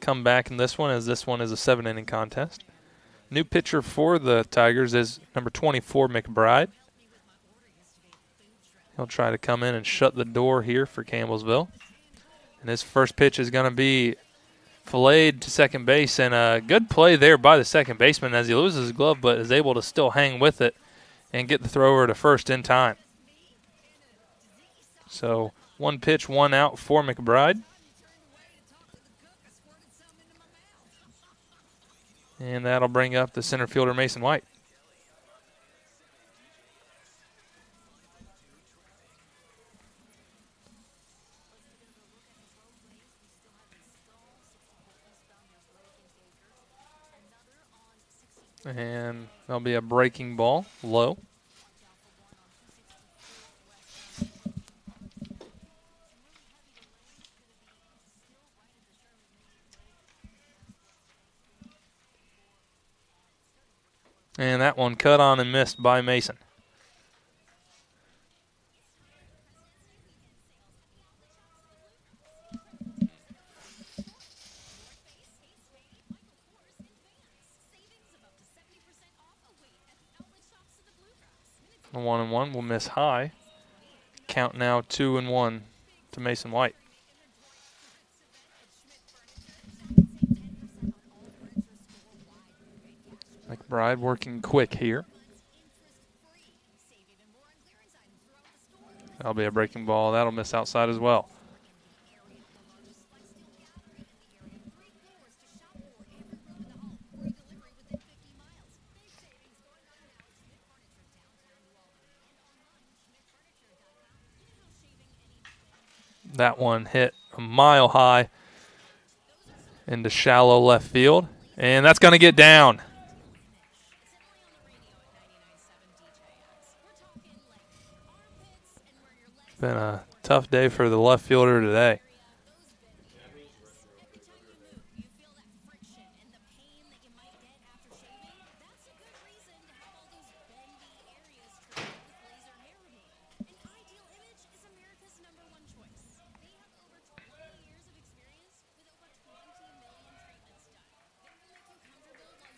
come back in this one, as this one is a 7-inning contest. New pitcher for the Tigers is number 24, McBride. He'll try to come in and shut the door here for Campbellsville. And his first pitch is going to be filleted to second base, and a good play there by the second baseman as he loses his glove but is able to still hang with it and get the thrower to first in time. So 1 pitch, 1 out for McBride. And that'll bring up the center fielder, Mason White. And there'll be a breaking ball, low. And that one cut on and missed by Mason. A 1-1 will miss high. Count now 2-1 to Mason White. McBride working quick here. That'll be a breaking ball. That'll miss outside as well. That one hit a mile high into shallow left field, and that's going to get down. Been a tough day for the left fielder today.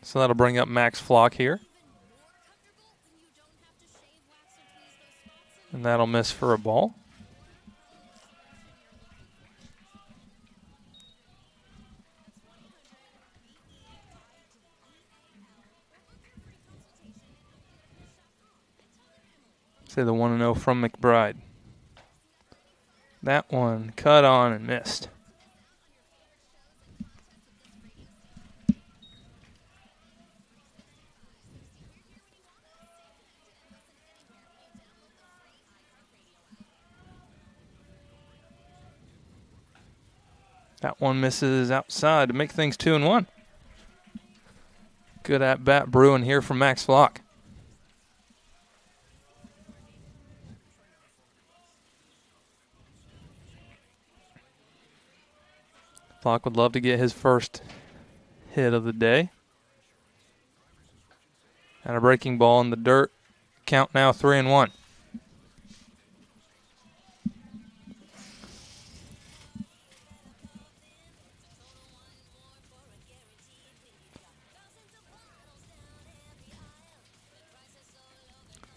So that'll bring up Max Flock here. And that'll miss for a ball. Say the 1-0 from McBride. That one cut on and missed. That one misses outside to make things 2-1. Good at-bat brewing here from Max Flock. Flock would love to get his first hit of the day. And a breaking ball in the dirt. Count now 3-1.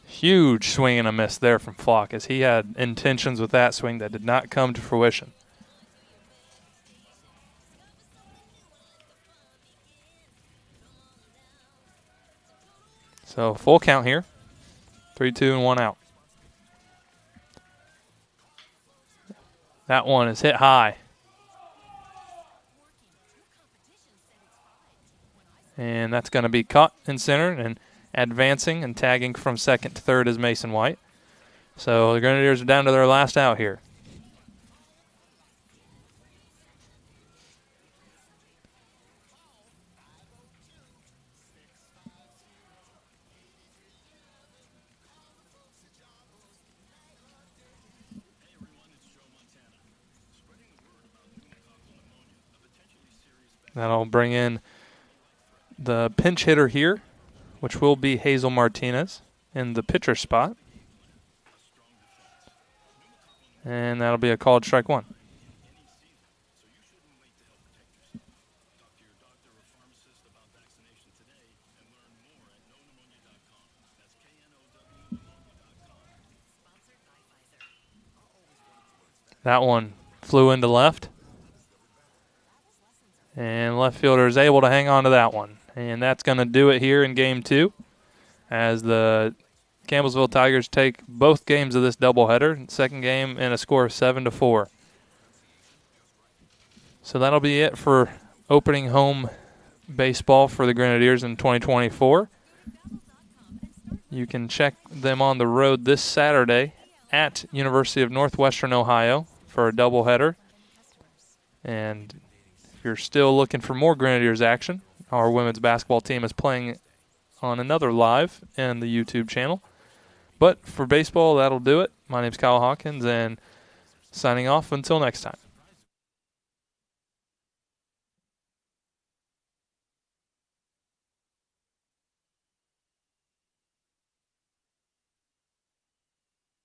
Huge swing and a miss there from Flock, as he had intentions with that swing that did not come to fruition. So full count here. 3-2 and 1 out. That one is hit high. And that's going to be caught in center, and advancing and tagging from second to third is Mason White. So the Grenadiers are down to their last out here. That'll bring in the pinch hitter here, which will be Hazel Martinez in the pitcher spot. And that'll be a called strike one. That one flew into left. And left fielder is able to hang on to that one. And that's going to do it here in game 2 as the Campbellsville Tigers take both games of this doubleheader. Second game in a score of 7-4. So that'll be it for opening home baseball for the Grenadiers in 2024. You can check them on the road this Saturday at University of Northwestern Ohio for a doubleheader. And if you're still looking for more Grenadiers action, our women's basketball team is playing on another live in the YouTube channel. But for baseball, that'll do it. My name's Kyle Hawkins, and signing off until next time.